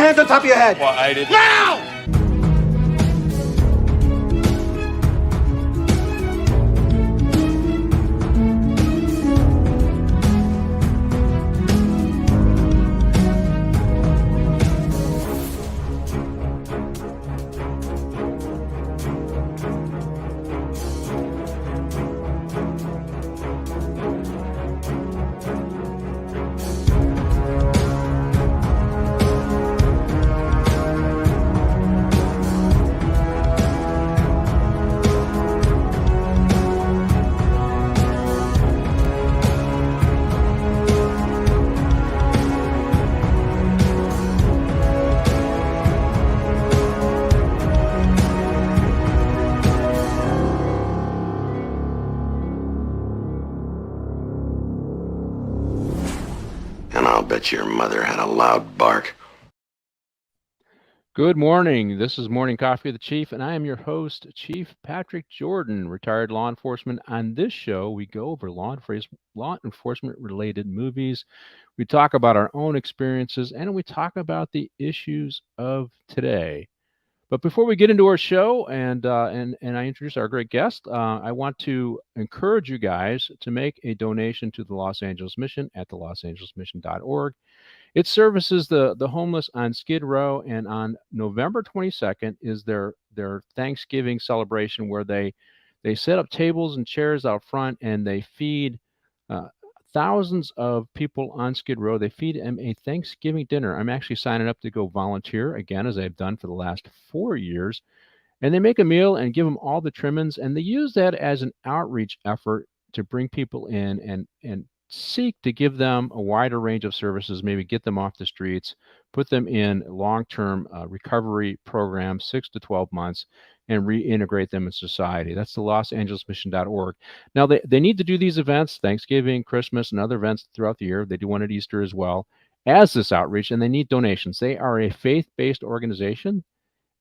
hands on top of your head. Well, I didn't. Now! Bet your mother had a loud bark. Good morning. This is Morning Coffee with the Chief, and I am your host, Chief Patrick Jordan, retired law enforcement. On this show, we go over law enforcement-related movies. We talk about our own experiences, and we talk about the issues of today. But before we get into our show and I introduce our great guest, I want to encourage you guys to make a donation to the Los Angeles Mission at thelosangelesmission.org. It services the homeless on Skid Row, and on November 22nd is their Thanksgiving celebration where they set up tables and chairs out front, and they feed thousands of people on Skid Row. They feed them a Thanksgiving dinner. I'm actually signing up to go volunteer again, as I've done for the last 4 years. And they make a meal and give them all the trimmings, and they use that as an outreach effort to bring people in and seek to give them a wider range of services, maybe get them off the streets, put them in long-term recovery programs, 6 to 12 months, and reintegrate them in society. That's the losangelesmission.org. Now, they need to do these events, Thanksgiving, Christmas, and other events throughout the year. They do one at Easter as well, as this outreach, and they need donations. They are a faith-based organization,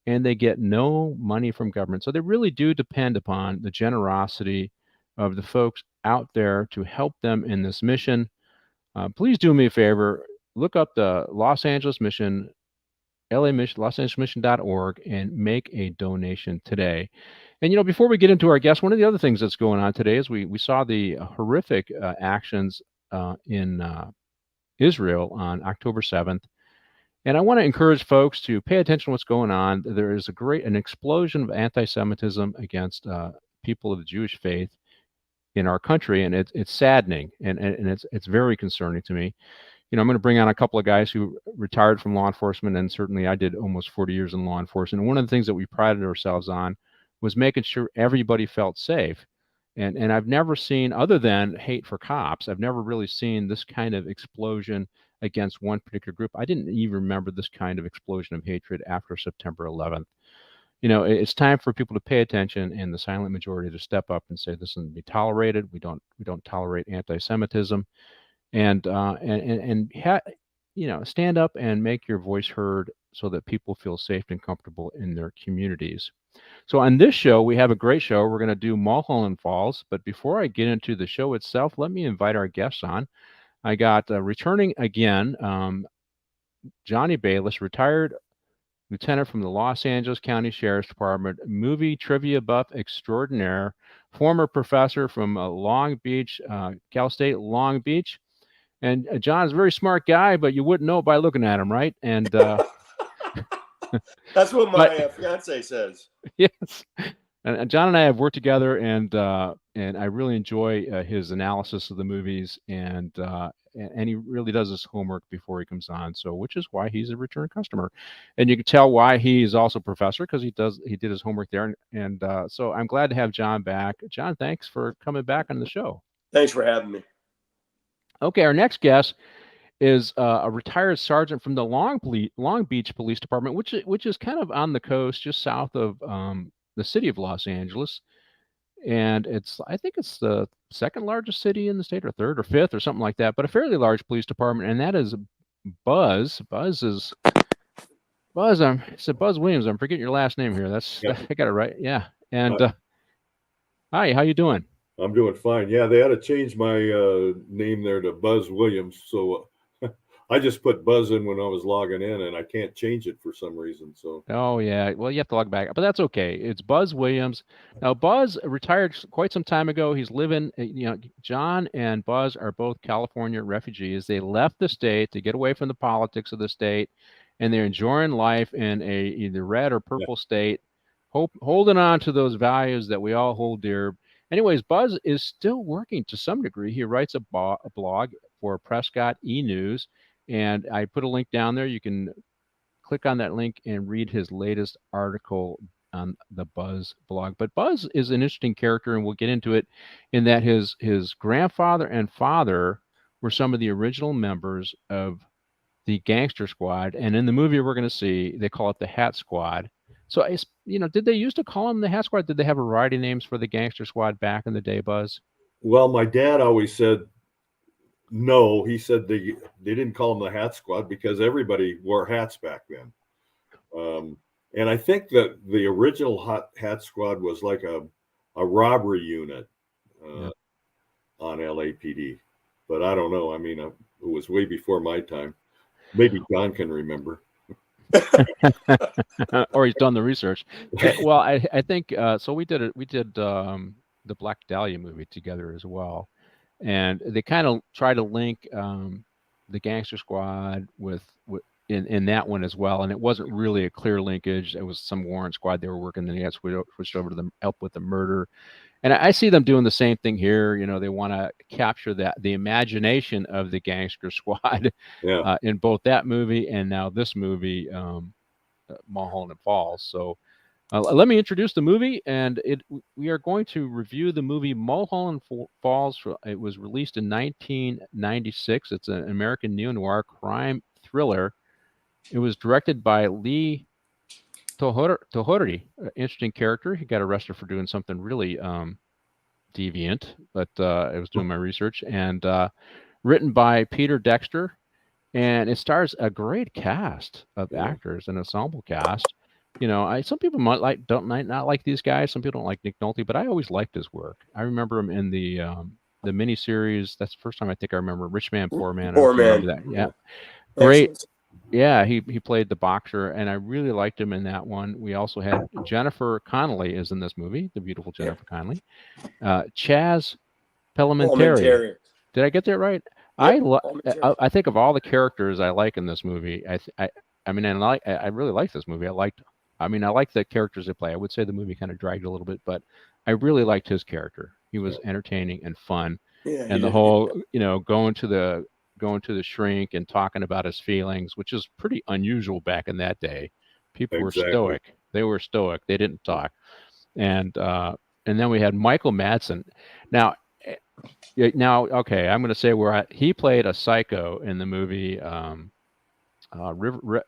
and they get no money from government. So they really do depend upon the generosity of the folks out there to help them in this mission. Please do me a favor, look up the Los Angeles Mission, LA Mission, losangelesmission.org, and make a donation today. And, before we get into our guest, one of the other things that's going on today is we saw the horrific actions in Israel on October 7th. And I want to encourage folks to pay attention to what's going on. There is an explosion of anti-Semitism against people of the Jewish faith in our country, and it's saddening, and it's very concerning to me. I'm going to bring on a couple of guys who retired from law enforcement, and certainly I did almost 40 years in law enforcement. And one of the things that we prided ourselves on was making sure everybody felt safe. And I've never seen, other than hate for cops, I've never really seen this kind of explosion against one particular group. I didn't even remember this kind of explosion of hatred after September 11th. It's time for people to pay attention, and the silent majority to step up and say this isn't to be tolerated. We don't tolerate anti-Semitism, and stand up and make your voice heard so that people feel safe and comfortable in their communities. So on this show, we have a great show. We're going to do Mulholland Falls, but before I get into the show itself, let me invite our guests on. I got returning again, Johnny Baylis, retired lieutenant from the Los Angeles County Sheriff's Department, movie trivia buff extraordinaire, former professor from Long Beach, Cal State Long Beach. And John is a very smart guy, but you wouldn't know by looking at him, right? And that's what my fiance says. Yes. And John and I have worked together, and I really enjoy his analysis of the movies, and he really does his homework before he comes on. So, which is why he's a return customer, and you can tell why he's also a professor, because he did his homework there, and so I'm glad to have John back. John, thanks for coming back on the show. Thanks for having me. Okay, our next guest is a retired sergeant from the Long Beach Police Department, which is kind of on the coast, just south of the city of Los Angeles. And I think it's the second largest city in the state, or third or fifth or something like that, but a fairly large police department. And that is Buz. It's Buz Williams. I'm forgetting your last name here. I got it right. Yeah. And hi, how you doing? I'm doing fine. Yeah, they had to change my name there to Buz Williams. So I just put Buzz in when I was logging in, and I can't change it for some reason. So. Oh yeah, well you have to log back, but that's okay. It's Buz Williams. Now Buzz retired quite some time ago. He's living. John and Buzz are both California refugees. They left the state to get away from the politics of the state, and they're enjoying life in a either red or purple state, holding on to those values that we all hold dear. Anyways, Buzz is still working to some degree. He writes a blog for Prescott E-News, and I put a link down there. You can click on that link and read his latest article on the Buzz blog. But Buzz is an interesting character, and we'll get into it, in that his grandfather and father were some of the original members of the Gangster Squad. And in the movie we're going to see, they call it the Hat Squad. So, did they used to call them the Hat Squad? Did they have a variety of names for the Gangster Squad back in the day, Buzz? Well, my dad always said no. He said they didn't call them the Hat Squad because everybody wore hats back then. And I think that the original Hat Squad was like a robbery unit on LAPD. But I don't know. I mean, it was way before my time. Maybe John can remember. Or he's done the research. Well, I think so. We did the Black Dahlia movie together as well, and they kind of try to link the Gangster Squad with in that one as well. And it wasn't really a clear linkage. It was some warrant squad they were working. Then they got switched over to the help with the murder. And I see them doing the same thing here. They want to capture the imagination of the Gangster Squad in both that movie and now this movie, Mulholland Falls. So let me introduce the movie, and we are going to review the movie Mulholland Falls. It was released in 1996. It's an American neo-noir crime thriller. It was directed by Lee Tohori, interesting character. He got arrested for doing something really deviant, but I was doing my research. And written by Peter Dexter, and it stars a great cast of actors, an ensemble cast. Some people might not like these guys. Some people don't like Nick Nolte, but I always liked his work. I remember him in the miniseries. That's the first time I think I remember Rich Man, Poor Man. Poor Man. That. Yeah, great. Excellent. Yeah, he played the boxer, and I really liked him in that one. We also had Jennifer Connelly is in this movie, the beautiful Jennifer Connelly. Chaz Palminteri. Did I get that right? Yep. I think of all the characters I like in this movie, I really like this movie. I like the characters they play. I would say the movie kind of dragged a little bit, but I really liked his character. He was entertaining and fun. Yeah, and the whole, going to the shrink and talking about his feelings, which is pretty unusual back in that day. People were stoic. They were stoic. They didn't talk. And then we had Michael Madsen. Now, okay, I'm going to say he played a psycho in the movie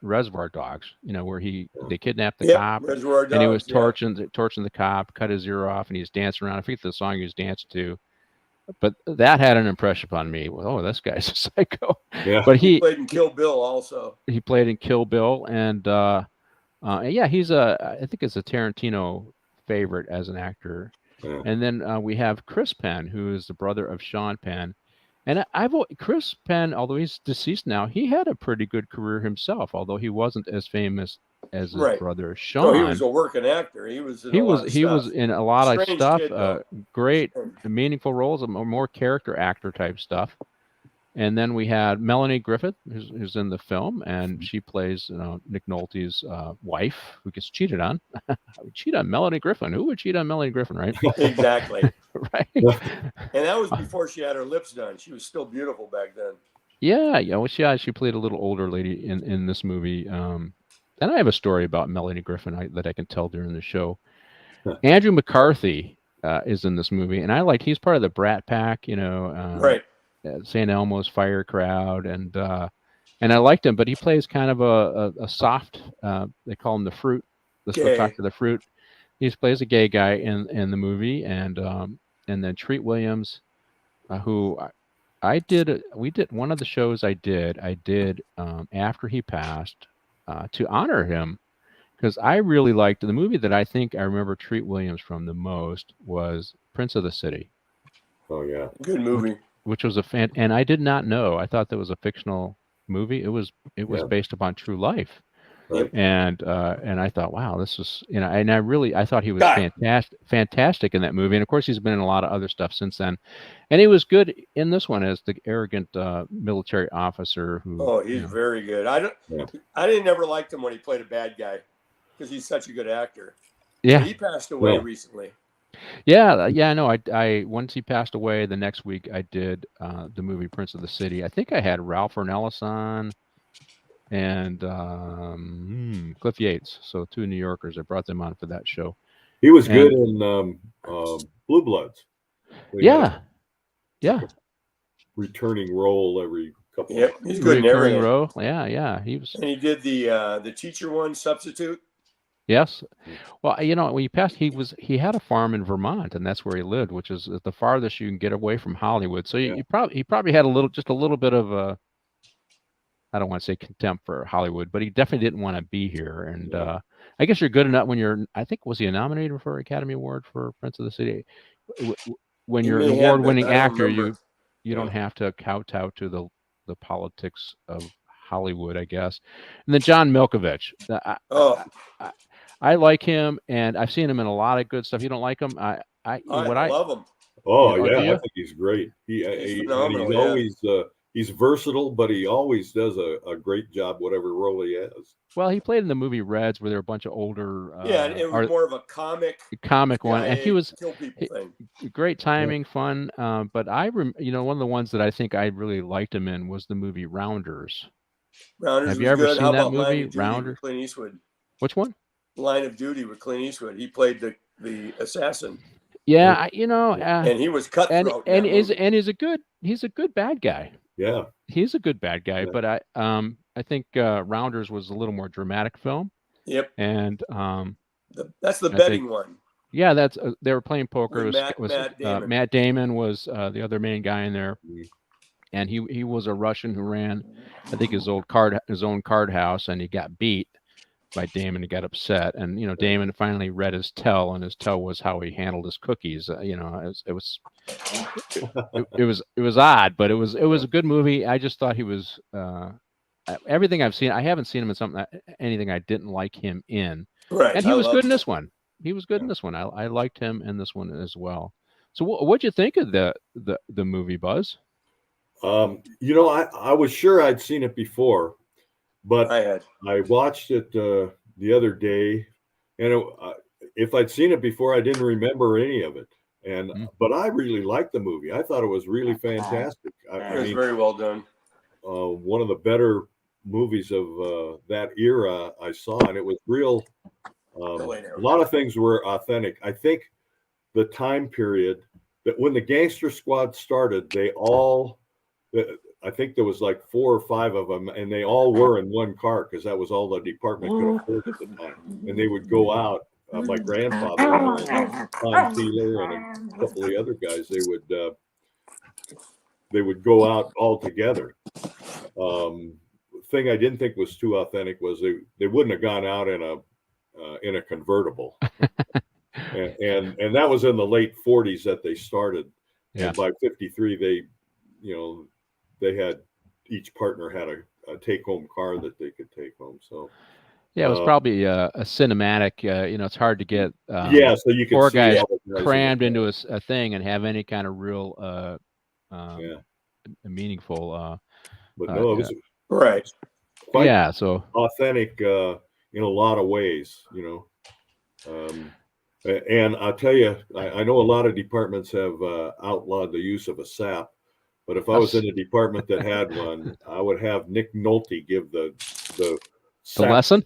Reservoir Dogs. Where they kidnapped the cop, and he was torching the cop, cut his ear off, and he was dancing around. I forget the song he was dancing to. But that had an impression upon me. Oh, this guy's a psycho. Yeah. But he played in Kill Bill also. He played in Kill Bill, and he's I think it's a Tarantino favorite as an actor. Yeah. And then we have Chris Penn, who is the brother of Sean Penn. And Chris Penn, although he's deceased now, he had a pretty good career himself, although he wasn't as famous as his brother Sean. No, he was a working actor. He was in a lot of stuff. Great, meaningful roles, more character actor type stuff. And then we had Melanie Griffith, who's in the film, and she plays Nick Nolte's wife, who gets cheated on. Cheat on Melanie Griffin. Who would cheat on Melanie Griffin, right? Exactly. Right. And that was before she had her lips done. She was still beautiful back then. Yeah. Well, she played a little older lady in this movie. And I have a story about Melanie Griffin that I can tell during the show. Andrew McCarthy is in this movie, and he's part of the Brat Pack, right. St. Elmo's fire crowd, and I liked him, but he plays kind of a soft. They call him the fruit. Let's go talk to the fruit. He plays a gay guy in the movie, and then Treat Williams, who we did one of the shows I did after he passed to honor him, because I really liked the movie that I think I remember Treat Williams from the most was Prince of the City. Oh yeah, good movie. Which was and I did not know. I thought that was a fictional movie. It was based upon true life. Right. And I thought, wow, this was, and I thought he was Guy. fantastic in that movie. And of course, he's been in a lot of other stuff since then. And he was good in this one as the arrogant military officer who. Oh, he's very good. I didn't ever liked him when he played a bad guy because he's such a good actor. Yeah, but he passed away recently. Yeah. No, I once he passed away, the next week I did the movie Prince of the City. I think I had Ralph Ornelas on. And Cliff Yates, so 2 New Yorkers. I brought them on for that show. He was good in Blue Bloods. Yeah. Returning role every couple. Yep, he's good in everything. Role. Yeah. He was. And he did the teacher one, Substitute. Yes. Well, when he passed, he had a farm in Vermont, and that's where he lived, which is the farthest you can get away from Hollywood. So he probably had a little bit of a. I don't want to say contempt for Hollywood, but he definitely didn't want to be here. And I guess you're good enough when I think, was he nominated for an Academy Award for Prince of the City? When you're an award-winning actor, you don't have to kowtow to the politics of Hollywood, I guess. And then John Malkovich. I like him, and I've seen him in a lot of good stuff. You don't like him? I love him. Oh, yeah, I think he's great. He's always... he's versatile, but he always does a great job, whatever role he has. Well, he played in the movie Reds, where there were a bunch of older. And it was more of a comic one, and he was kill people thing. Great timing, fun. But one of the ones that I think I really liked him in was the movie Rounders. Have you ever seen that movie, Rounders? Clint Eastwood. Which one? Line of Duty with Clint Eastwood. He played the assassin. Yeah, and he was cutthroat. And he's a good bad guy. Yeah, he's a good bad guy, but I think Rounders was a little more dramatic film. Yep. And that's the betting one. Yeah, that's they were playing poker. Matt Damon was the other main guy in there, and he was a Russian who ran, I think, his own card house, and he got beat by Damon. He got upset, and Damon finally read his tell, and his tell was how he handled his cookies. It was odd, but it was a good movie. I just thought he was everything I've seen. I haven't seen him in anything I didn't like him in. Right, and he was good in this one. He was good in this one. I liked him in this one as well. So what'd you think of the movie, Buzz? I was sure I'd seen it before. But I watched it the other day, and if I'd seen it before, I didn't remember any of it. But I really liked the movie. I thought it was really fantastic. It was very well done. One of the better movies of that era I saw, and it was real. A lot of things were authentic. I think the time period that when the Gangster Squad started, I think there was like 4 or 5 of them, and they all were in one car because that was all the department could afford at the time. And they would go out. My grandfather, Tom Keeler, and a couple of the other guys, they would go out all together. Thing I didn't think was too authentic was they wouldn't have gone out in a convertible, and that was in the late 40s that they started. Yeah. And by 53, they had, each partner had a take-home car that they could take home. So, yeah, it was probably a cinematic. It's hard to get so you can 4 guys crammed into a thing and have any kind of real meaningful. But no, it was right. So authentic in a lot of ways, and I'll tell you, I know a lot of departments have outlawed the use of a SAP. But if I was in a department that had one, I would have Nick Nolte give the lesson.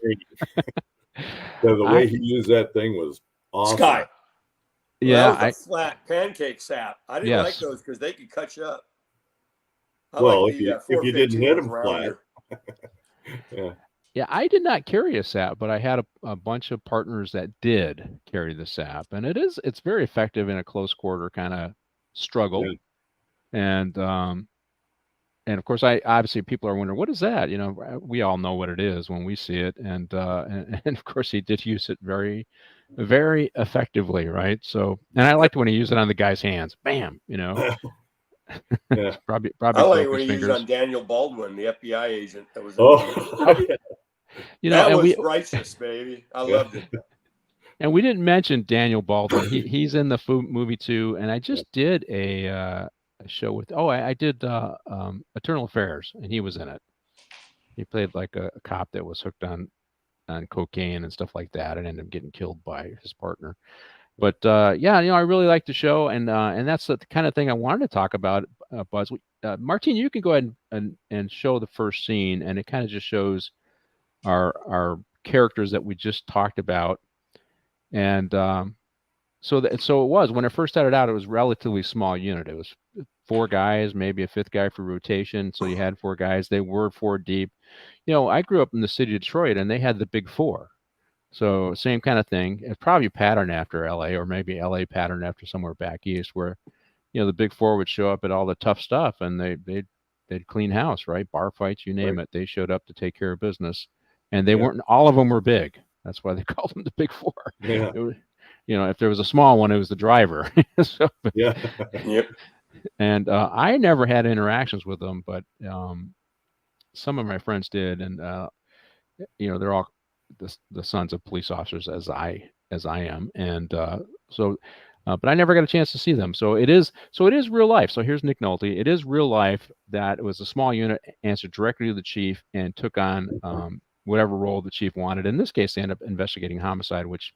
So the way he used that thing was awesome. Sky. Yeah, that was a flat pancake sap. I didn't like those because they could cut you up. If you didn't hit them flat. Yeah, I did not carry a sap, but I had a bunch of partners that did carry the sap, and it's very effective in a close quarter kind of struggle. Yeah. And of course, obviously people are wondering, what is that? We all know what it is when we see it, and of course he did use it very, very effectively, right? So, and I liked when he used it on the guy's hands, bam, Yeah. probably I broke like when his he used fingers. on Daniel Baldwin, the FBI agent that was in Oh, yeah. that And was righteous, baby. I Yeah. loved it. and we didn't mention Daniel Baldwin. He's in the movie too. And I just did a show with. I did Eternal Affairs, and he was in it. He played like a cop that was hooked on cocaine and stuff like that, and ended up getting killed by his partner. But yeah, I really like the show, and that's the kind of thing I wanted to talk about, Buzz. Martine, you can go ahead and show the first scene, and it kind of just shows our characters that we just talked about, and so it was when it first started out, it was a relatively small unit. It was 4 guys, maybe a 5th guy for rotation. So you had 4 guys. They were 4 deep. I grew up in the city of Detroit, and they had the Big 4. So same kind of thing. It's probably patterned after LA, or maybe LA patterned after somewhere back east, where the Big 4 would show up at all the tough stuff, and they'd clean house, right? Bar fights, you name it. They showed up to take care of business, and they weren't. All of them were big. That's why they called them the Big 4. Yeah. It was, if there was a small one, it was the driver. So, Yep. and I never had interactions with them, but some of my friends did, and they're all the sons of police officers as I am, and but I never got a chance to see them. So it is real life. So here's Nick Nolte. It is real life. That it was a small unit, answered directly to the chief, and took on whatever role the chief wanted. In this case, they ended up investigating homicide, which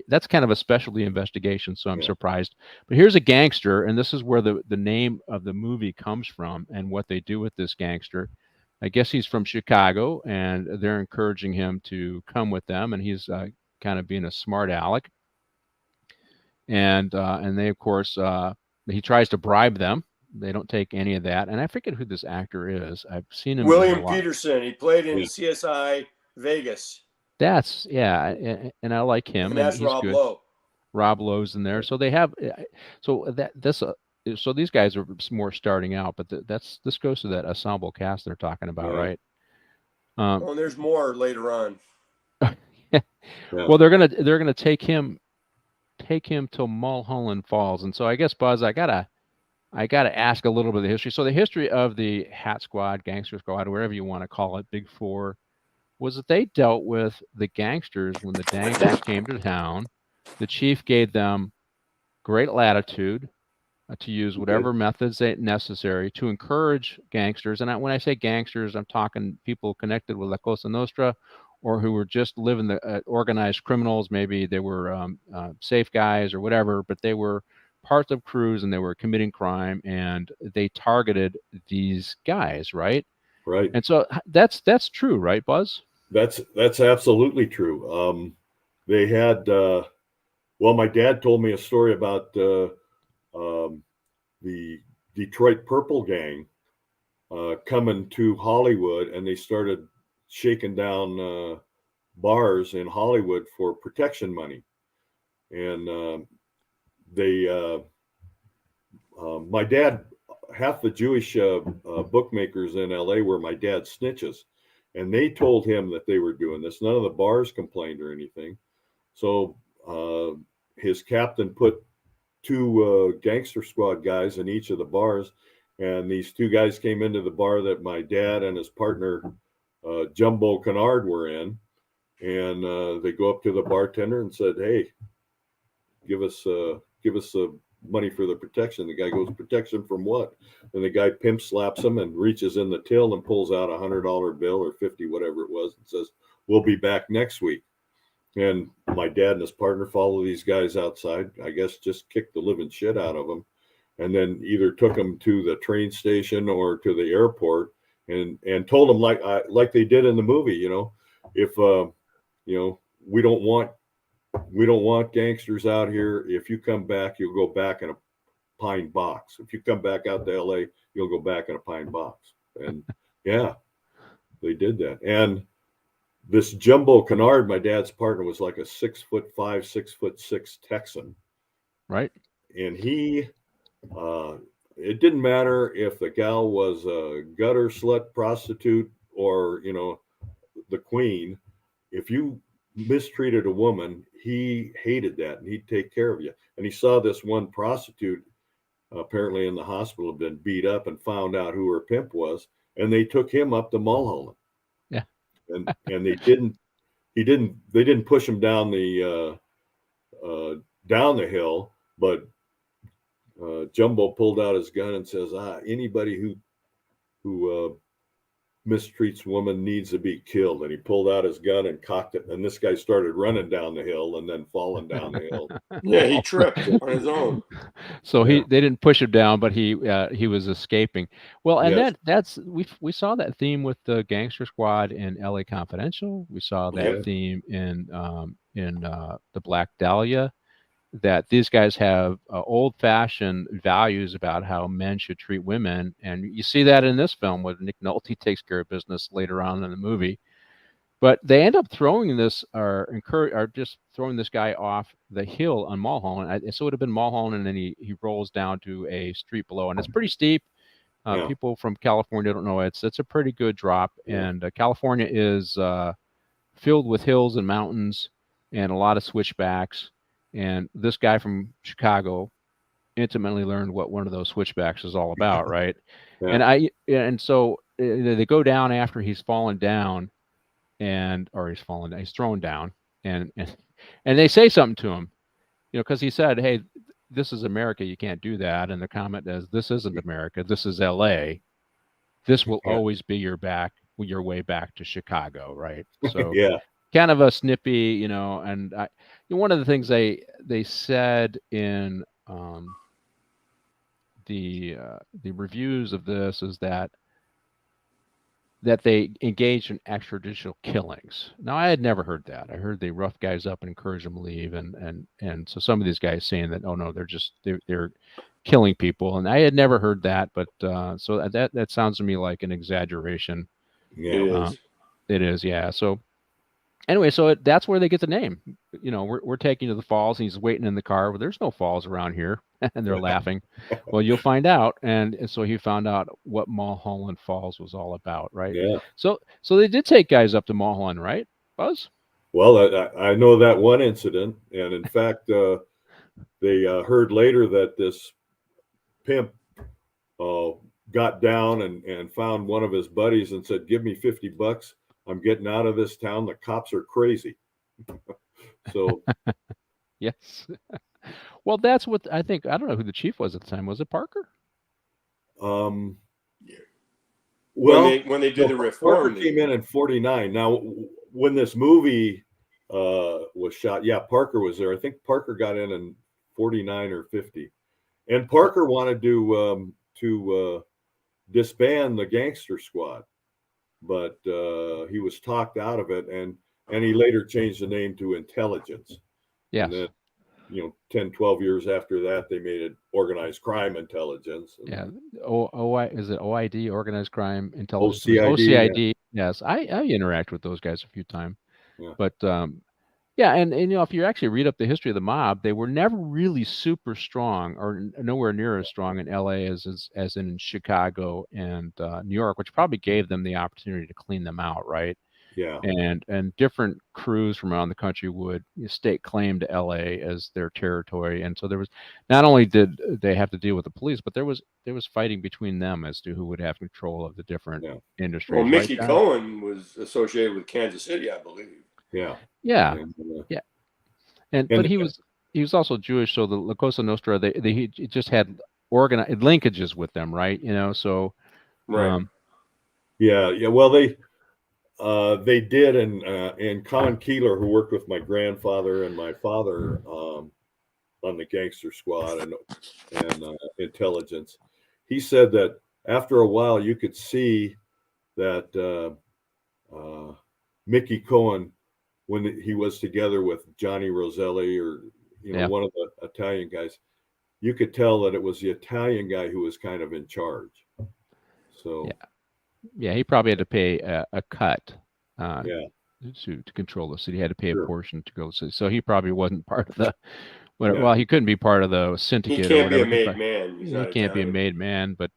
that's kind of a specialty investigation. So I'm surprised. But here's a gangster, and this is where the name of the movie comes from, and what they do with this gangster. I guess he's from Chicago, and they're encouraging him to come with them, and he's kind of being a smart aleck. And they, of course, he tries to bribe them. They don't take any of that. And I forget who this actor is. I've seen him. William Peterson. He played in CSI Vegas. That's and I like him. And that's he's Rob good. Lowe. Rob Lowe's in there. So they have so these guys are more starting out, but this goes to that ensemble cast they're talking about, right? And there's more later on. Well, they're gonna take him to Mulholland Falls, and so I guess, Buzz, I gotta ask a little bit of the history. So the history of the Hat Squad, Gangster Squad, whatever you want to call it, Big 4, was that they dealt with the gangsters when the gangsters came to town. The chief gave them great latitude to use whatever methods necessary to encourage gangsters. And when I say gangsters, I'm talking people connected with La Cosa Nostra, or who were just living the organized criminals. Maybe they were safe guys or whatever, but they were parts of crews and they were committing crime, and they targeted these guys, right? Right. And so that's true, right, Buzz? That's absolutely true. They had, my dad told me a story about the Detroit Purple Gang coming to Hollywood, and they started shaking down bars in Hollywood for protection money. And my dad, half the Jewish bookmakers in LA were my dad's snitches, and they told him that they were doing this. None of the bars complained or anything. So his captain put 2 gangster squad guys in each of the bars, and these 2 guys came into the bar that my dad and his partner Jumbo Kennard were in, and they go up to the bartender and said, "Hey, give us money for the protection." The guy goes, "Protection from what?" And the guy pimp slaps him and reaches in the till and pulls out $100 bill or 50, whatever it was, and says, "We'll be back next week." And my dad and his partner follow these guys outside, I guess just kicked the living shit out of them, and then either took them to the train station or to the airport, and told them like they did in the movie, if we don't want gangsters out here. If you come back, you'll go back in a pine box. If you come back out to LA, you'll go back in a pine box. And yeah, they did that. And this Jumbo Kennard, my dad's partner, was like a 6'5", 6'6" Texan. Right. And he, it didn't matter if the gal was a gutter slut prostitute or, the queen. If you mistreated a woman, he hated that, and he'd take care of you. And he saw this one prostitute apparently in the hospital, had been beat up, and found out who her pimp was, and they took him up to Mulholland. Yeah. And they didn't push him down the hill, but Jumbo pulled out his gun and says, anybody who mistreats woman needs to be killed. And he pulled out his gun and cocked it, and this guy started running down the hill and then falling down the hill. Yeah, he tripped on his own. So they didn't push him down, but he was escaping. Well, and Yes. we saw that theme with the Gangster Squad in L.A. Confidential. We saw that theme in the Black Dahlia. That these guys have old-fashioned values about how men should treat women, and you see that in this film where Nick Nolte takes care of business later on in the movie. But they end up throwing this, or just throwing this guy off the hill on Mulholland. So it would have been Mulholland, and then he rolls down to a street below, and it's pretty steep. People from California don't know it's a pretty good drop, and California is filled with hills and mountains and a lot of switchbacks. And this guy from Chicago intimately learned what one of those switchbacks is all about, right? Yeah. And so they go down after he's fallen down, he's thrown down, and they say something to him, because he said, "Hey, this is America. You can't do that." And the comment is, "This isn't America. This is L.A. This will always be your way back to Chicago," right? So kind of a snippy, and one of the things they said in the reviews of this is that they engaged in extrajudicial killings. Now, I had never heard that. I heard they rough guys up and encourage them to leave, and so some of these guys saying that, oh no, they're killing people, and I had never heard that, but so that sounds to me like an exaggeration. Yeah, it is. Yeah. So anyway, so that's where they get the name. We're taking you to the falls, and he's waiting in the car. Well, there's no falls around here, and they're laughing. Well, you'll find out. And so he found out what Mulholland Falls was all about, right? Yeah. So they did take guys up to Mulholland, right, Buzz? Well, I know that one incident, and in fact, they heard later that this pimp got down and found one of his buddies and said, "Give me $50. I'm getting out of this town. The cops are crazy." So, yes. Well, that's what I think. I don't know who the chief was at the time. Was it Parker? Well, when they did the reform, Parker came in 49. Now, when this movie was shot, Parker was there. I think Parker got in 49 or 50, and Parker wanted to disband the Gangster Squad, but he was talked out of it, and he later changed the name to Intelligence. Yeah. And then, 10, 12 years after that, they made it Organized Crime Intelligence. Is it OID, Organized Crime Intelligence? OCID. Yes, I interact with those guys a few times. Yeah. But and if you actually read up the history of the mob, they were never really super strong, or nowhere near as strong in LA as in Chicago and New York, which probably gave them the opportunity to clean them out, right? Yeah. And different crews from around the country would stake claim to LA as their territory. And so there was, not only did they have to deal with the police, but there was fighting between them as to who would have control of the different industries. Well, Mickey Cohen was associated with Kansas City, I believe. Yeah. Yeah. But he was also Jewish, so the La Cosa Nostra, they just had organized linkages with them, right? So right. Well, they did, and Con Keeler, who worked with my grandfather and my father on the Gangster Squad and Intelligence, he said that after a while you could see that Mickey Cohen, when he was together with Johnny Roselli or one of the Italian guys, you could tell that it was the Italian guy who was kind of in charge. So he probably had to pay a cut to control the city. He had to pay a portion to control the city. So he probably wasn't part of the well, he couldn't be part of the syndicate. He can't be a made man. He can't be a made man, but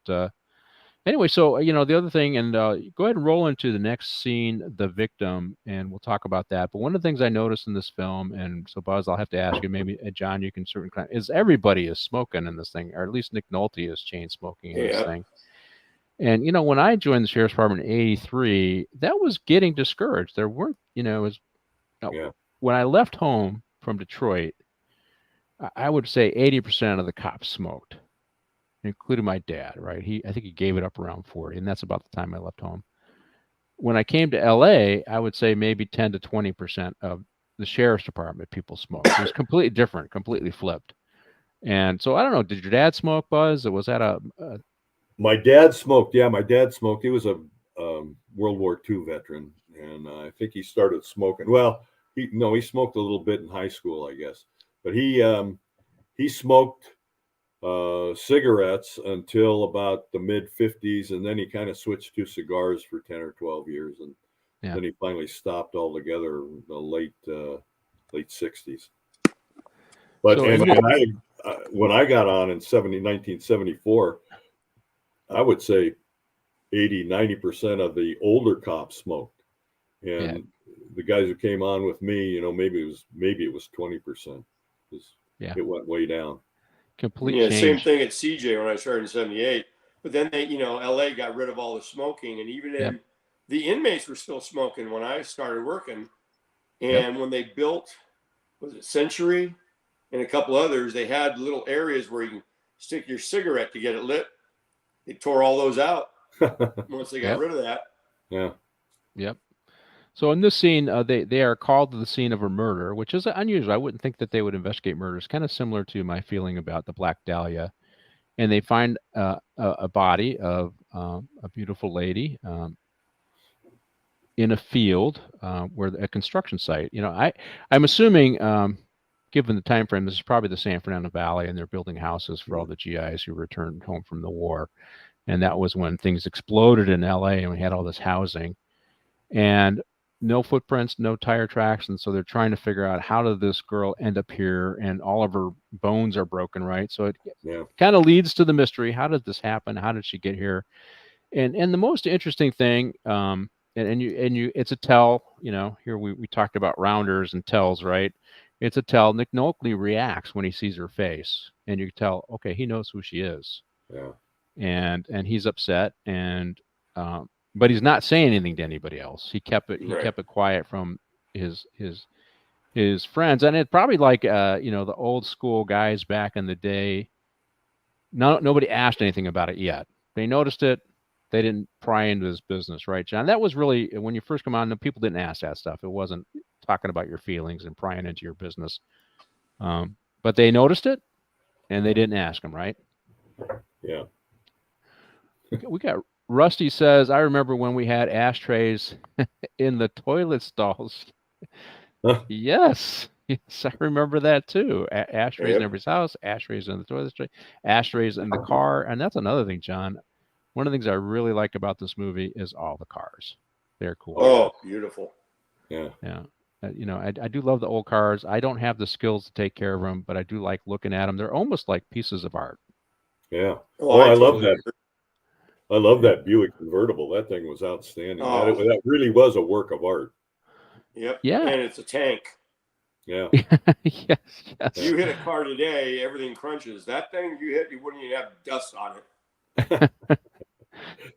Anyway, so the other thing, and go ahead and roll into the next scene, the victim, and we'll talk about that. But one of the things I noticed in this film, and so Buzz, I'll have to ask you, maybe John, you can certainly, is everybody is smoking in this thing, or at least Nick Nolte is chain smoking in this thing. And when I joined the sheriff's department in '83, that was getting discouraged. There weren't, when I left home from Detroit, I would say 80% of the cops smoked, including my dad, right? I think he gave it up around 40, and that's about the time I left home. When I came to LA, I would say maybe 10 to 20% of the sheriff's department people smoked. It was completely different, completely flipped. And so I don't know, did your dad smoke, Buzz? Or was that My dad smoked. Yeah, my dad smoked. He was a World War II veteran, and I think he started smoking. Well, he smoked a little bit in high school, I guess, but he smoked cigarettes until about the mid 50s, and then he kind of switched to cigars for 10 or 12 years, and then he finally stopped altogether in the late 60s. But So when I got on in 1974, I would say 80-90% of the older cops smoked, and the guys who came on with me, maybe it was 20%. It went way down. Complete change. Same thing at CJ when I started in '78. But then they, LA got rid of all the smoking, and even the inmates were still smoking when I started working. And when they built, was it Century and a couple others, they had little areas where you can stick your cigarette to get it lit. They tore all those out once they got rid of that. Yeah. Yep. So in this scene, they are called to the scene of a murder, which is unusual. I wouldn't think that they would investigate murders. Kind of similar to my feeling about the Black Dahlia. And they find a body of a beautiful lady in a field where a construction site. I'm assuming, given the time frame, this is probably the San Fernando Valley, and they're building houses for all the GIs who returned home from the war. And that was when things exploded in LA, and we had all this housing. And no footprints, no tire tracks. And so they're trying to figure out, how did this girl end up here? And all of her bones are broken, right? So it kind of leads to the mystery. How did this happen? How did she get here? And the most interesting thing, it's a tell, here we talked about rounders and tells, right? It's a tell. Nick Nolte reacts when he sees her face, and you can tell, okay, he knows who she is. Yeah. And he's upset, and but he's not saying anything to anybody else. He kept it quiet from his friends. And it's probably like the old school guys back in the day. Nobody asked anything about it yet. They noticed it. They didn't pry into his business, right, John? That was really, when you first come on, people didn't ask that stuff. It wasn't talking about your feelings and prying into your business. But they noticed it, and they didn't ask him, right? Yeah. We got Rusty says, I remember when we had ashtrays in the toilet stalls. Yes, I remember that too. Ashtrays in everybody's house, ashtrays in the toilet, ashtrays in the car. And that's another thing, John. One of the things I really like about this movie is all the cars. They're cool. Oh, beautiful. Yeah. Yeah. I do love the old cars. I don't have the skills to take care of them, but I do like looking at them. They're almost like pieces of art. Yeah. I love that. I love that Buick convertible. That thing was outstanding. Oh. That really was a work of art. Yep. Yeah. And it's a tank. Yeah. Yes. You hit a car today, everything crunches. That thing you hit, you wouldn't even have dust on it.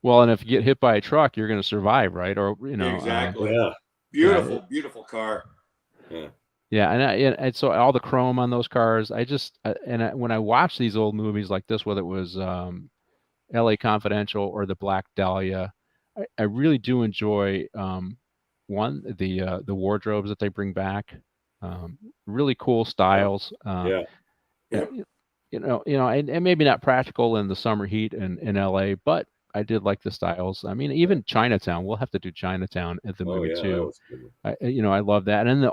Well, and if you get hit by a truck, you're going to survive, right? Or exactly. Beautiful car. Yeah. Yeah, and so all the chrome on those cars, when I watch these old movies like this, whether it was L.A. Confidential or the Black Dahlia, I really do enjoy the wardrobes that they bring back, really cool styles. And maybe not practical in the summer heat in L.A., but I did like the styles. I mean, even Chinatown. We'll have to do Chinatown at the movie too. I love that. And then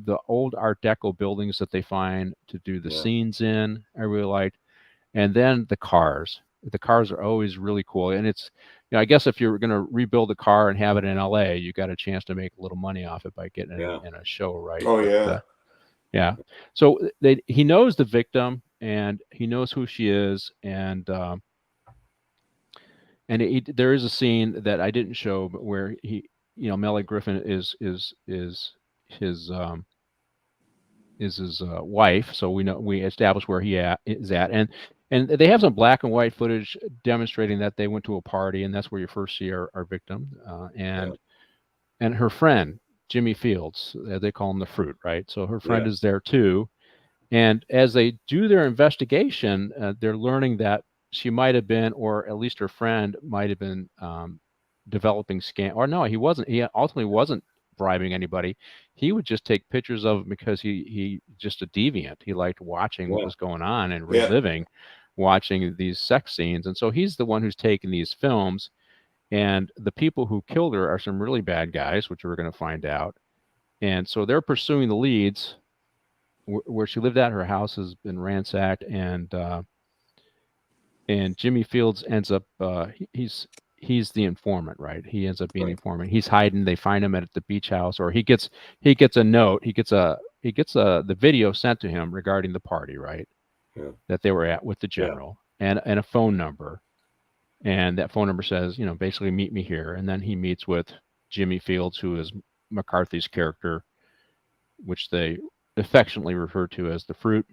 the old Art Deco buildings that they find to do the scenes in, I really liked. And then the cars. The cars are always really cool. And it's, I guess if you're going to rebuild a car and have it in LA, you got a chance to make a little money off it by getting it in a show, right? Oh, yeah. Yeah. So he knows the victim, and he knows who she is, and And there is a scene that I didn't show, but where Melanie Griffin is his wife. So we establish where he is at, and they have some black and white footage demonstrating that they went to a party, and that's where you first see our victim, and her friend Jimmy Fields. They call him the Fruit, right? So her friend is there too, and as they do their investigation, they're learning that she might have been, or at least her friend might have been, developing scam. Or no, he wasn't. He ultimately wasn't bribing anybody. He would just take pictures of them because he just a deviant. He liked watching what was going on and reliving, watching these sex scenes. And so he's the one who's taking these films. And the people who killed her are some really bad guys, which we're going to find out. And so they're pursuing the leads. Where she lived at, her house has been ransacked, and Jimmy Fields ends up he's the informant, right? He ends up being the informant. He's hiding. They find him at the beach house, or he gets a note. He gets the video sent to him regarding the party, right? Yeah. That they were at with the general, and a phone number, and that phone number says, basically meet me here. And then he meets with Jimmy Fields, who is McCarthy's character, which they affectionately refer to as the Fruit,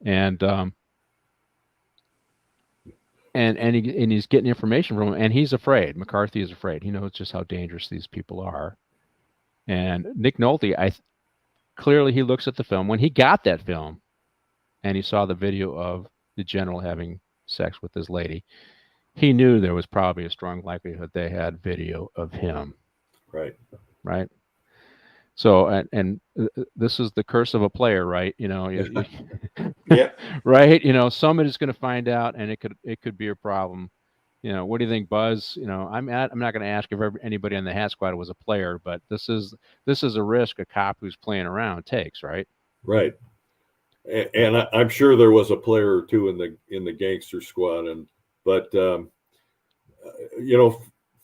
and he's getting information from him, and he's afraid. McCarthy is afraid. He knows just how dangerous these people are. And Nick Nolte, clearly he looks at the film. When he got that film, and he saw the video of the general having sex with this lady, he knew there was probably a strong likelihood they had video of him. Right. So, and this is the curse of a player, right? Right. Somebody's going to find out, and it could be a problem. What do you think, Buzz? I'm not going to ask if anybody on the Hat Squad was a player, but this is a risk a cop who's playing around takes, right? Right. And I'm sure there was a player or two in the gangster squad, but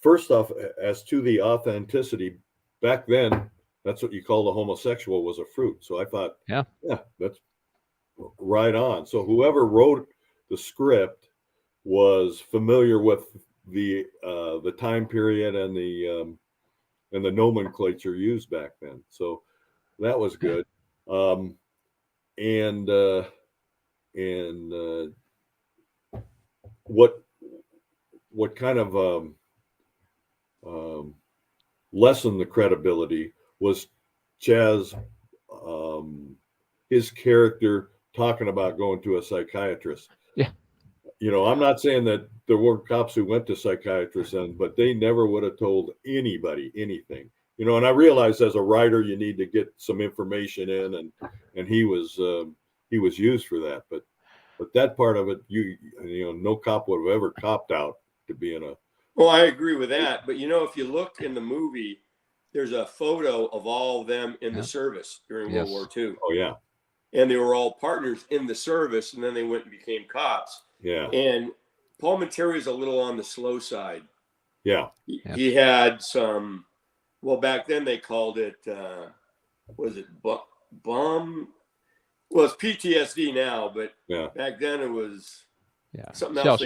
first off, as to the authenticity, back then, that's what you call the homosexual was a fruit. So I thought, yeah, that's right on. So whoever wrote the script was familiar with the time period and the nomenclature used back then. So that was good. And what kind of lessened the credibility was Chaz, his character talking about going to a psychiatrist. Yeah. I'm not saying that there weren't cops who went to psychiatrists, but they never would have told anybody anything. And I realized as a writer, you need to get some information in, and he was used for that. But that part of it, no cop would have ever copped out to be in a. Well, I agree with that. But if you look in the movie, there's a photo of all of them in the service during World War II. Oh, yeah. And they were all partners in the service, and then they went and became cops. Yeah. And Paul Materi is a little on the slow side. Yeah. He had some, well, back then they called it, was it bum? Well, it's PTSD now, but back then it was something else.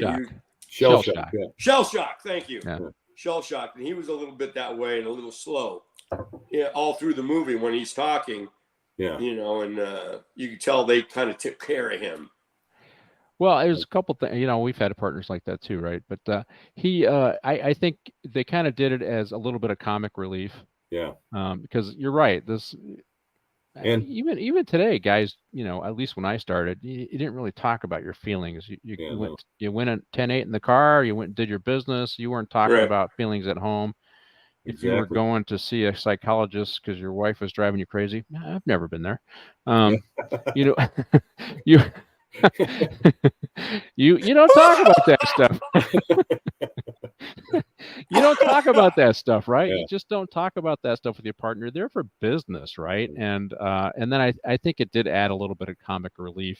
Shell shock. Yeah. Shell shock. Thank you. Yeah. Shell shock. And he was a little bit that way and a little slow. All through the movie when he's talking. Yeah. And you could tell they kind of took care of him. Well, there's a couple things. We've had partners like that too, right? But I think they kind of did it as a little bit of comic relief. Yeah. Because you're right. And even today, guys, at least when I started, you didn't really talk about your feelings. You went at 10-8 in the car. You went and did your business. You weren't talking about feelings at home. If you were going to see a psychologist because your wife was driving you crazy, I've never been there. You you don't talk about that stuff. You don't talk about that stuff, right? You just don't talk about that stuff with your partner. You're there for business, right? And then I think it did add a little bit of comic relief.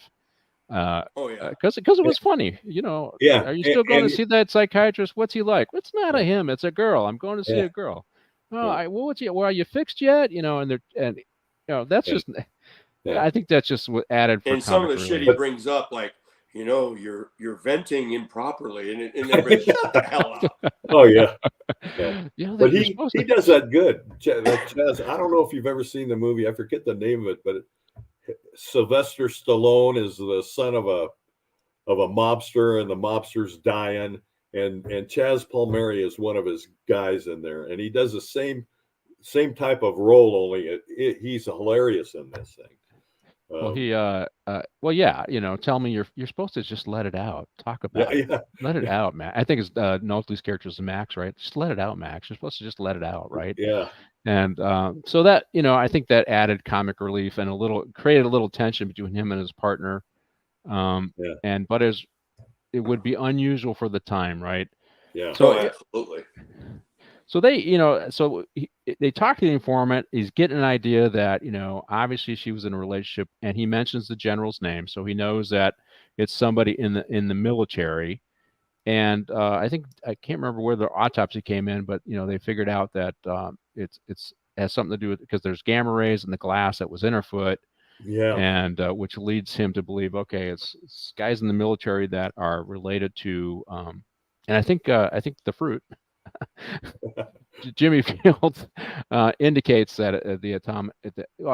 Because it was funny, Are you still going to see that psychiatrist? What's he like? It's not a him, it's a girl. I'm going to see a girl. Well, are you fixed yet? That's just. I think that's just what added. For and some of the shit he brings up, like you're venting improperly, and everybody shut the hell up. Oh yeah. Yeah, But you're he supposed to. does that good. That Chaz, I don't know if you've ever seen the movie. I forget the name of it, but Sylvester Stallone is the son of a mobster, and the mobster's dying, and Chaz Palmieri is one of his guys in there, and he does the same type of role, only he's hilarious in this thing. Well, well, yeah, tell me you're supposed to just let it out. Talk about it. Yeah, Let it out, Max. I think it's Nolte's character is Max, right? Just let it out, Max. You're supposed to just let it out, right? yeah, And so that, I think that added comic relief and created a little tension between him and his partner. yeah, But it would be unusual for the time, right? yeah. So Absolutely. So they talk to the informant. He's getting an idea that, obviously she was in a relationship, and he mentions the general's name. So he knows that it's somebody in the military. And I can't remember where the autopsy came in, but, they figured out that it's has something to do with, because there's gamma rays in the glass that was in her foot. Yeah. And which leads him to believe, okay, it's guys in the military that are related to, and I think the fruit. Jimmy Fields indicates that the atomic.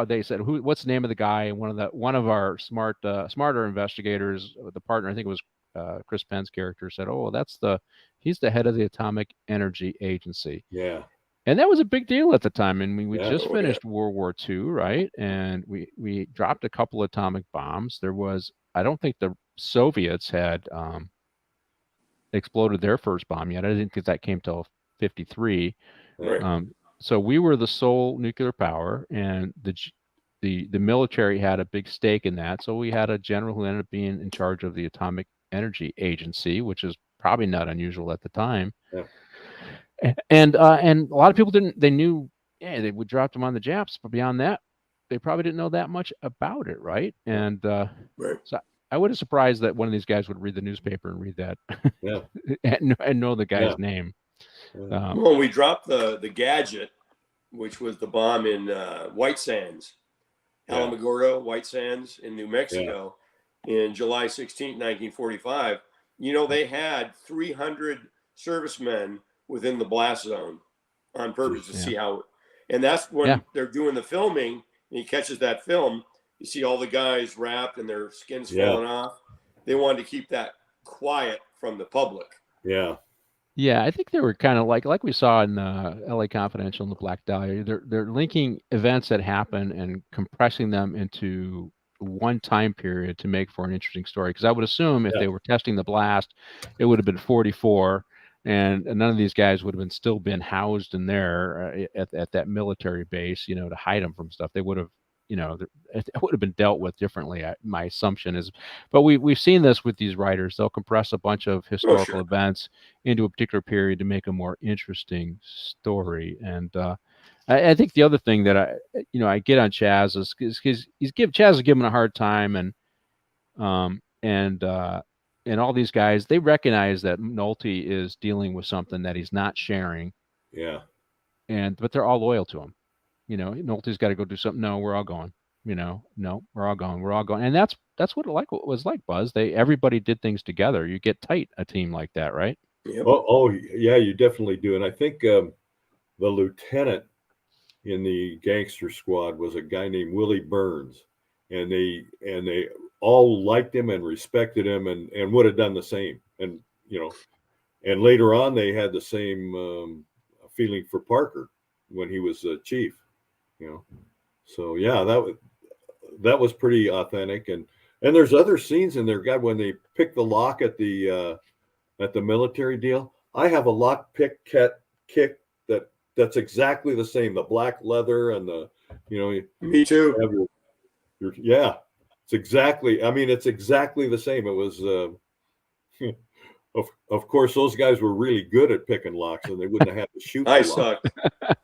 They said, what's the name of the guy? And one of our smarter investigators, the partner, I think it was Chris Penn's character, said, "Oh, he's the head of the Atomic Energy Agency." Yeah. And that was a big deal at the time. And we Yeah. just finished World War II, right? And we dropped a couple atomic bombs. I don't think the Soviets had exploded their first bomb yet. I didn't think that came till 53. Right. So we were the sole nuclear power, and the military had a big stake in that. So we had a general who ended up being in charge of the Atomic Energy Agency, which is probably not unusual at the time. Yeah. And a lot of people didn't. They knew, they would drop them on the Japs, but beyond that, they probably didn't know that much about it, right? And right. So I would have surprised that one of these guys would read the newspaper and read that, Yeah, and know the guy's name. Well, we dropped the gadget, which was the bomb in White Sands, Alamogordo, White Sands in New Mexico, in July 16, 1945. They had 300 servicemen within the blast zone on purpose to see how, and that's when they're doing the filming, and he catches that film. You see all the guys wrapped and their skin's falling off. They wanted to keep that quiet from the public. Yeah. Yeah, I think they were kind of like we saw in LA Confidential and the Black Dahlia. They're linking events that happen and compressing them into one time period to make for an interesting story. Because I would assume if they were testing the blast, it would have been 44, and none of these guys would have still been housed in there at that military base, to hide them from stuff. They would have, it would have been dealt with differently. My assumption is, but we've seen this with these writers. They'll compress a bunch of historical events into a particular period to make a more interesting story. And I think the other thing that I get on Chaz is Chaz is giving a hard time, and all these guys, they recognize that Nolte is dealing with something that he's not sharing. Yeah. But they're all loyal to him. Nolte's got to go do something. No, we're all going. No, we're all going. We're all going. And that's what it was like, Buzz. Everybody did things together. You get tight, a team like that, right? Yep. Oh yeah, you definitely do. And I think the lieutenant in the gangster squad was a guy named Willie Burns, and they all liked him and respected him, and would have done the same. And and later on they had the same feeling for Parker when he was chief. So yeah, that was pretty authentic. And there's other scenes in there. God, when they pick the lock at the military deal, I have a lock pick kick that's exactly the same. The black leather and the me too. It's exactly. I mean, it's exactly the same. It was. Of course, those guys were really good at picking locks, and they wouldn't have had to shoot. I sucked.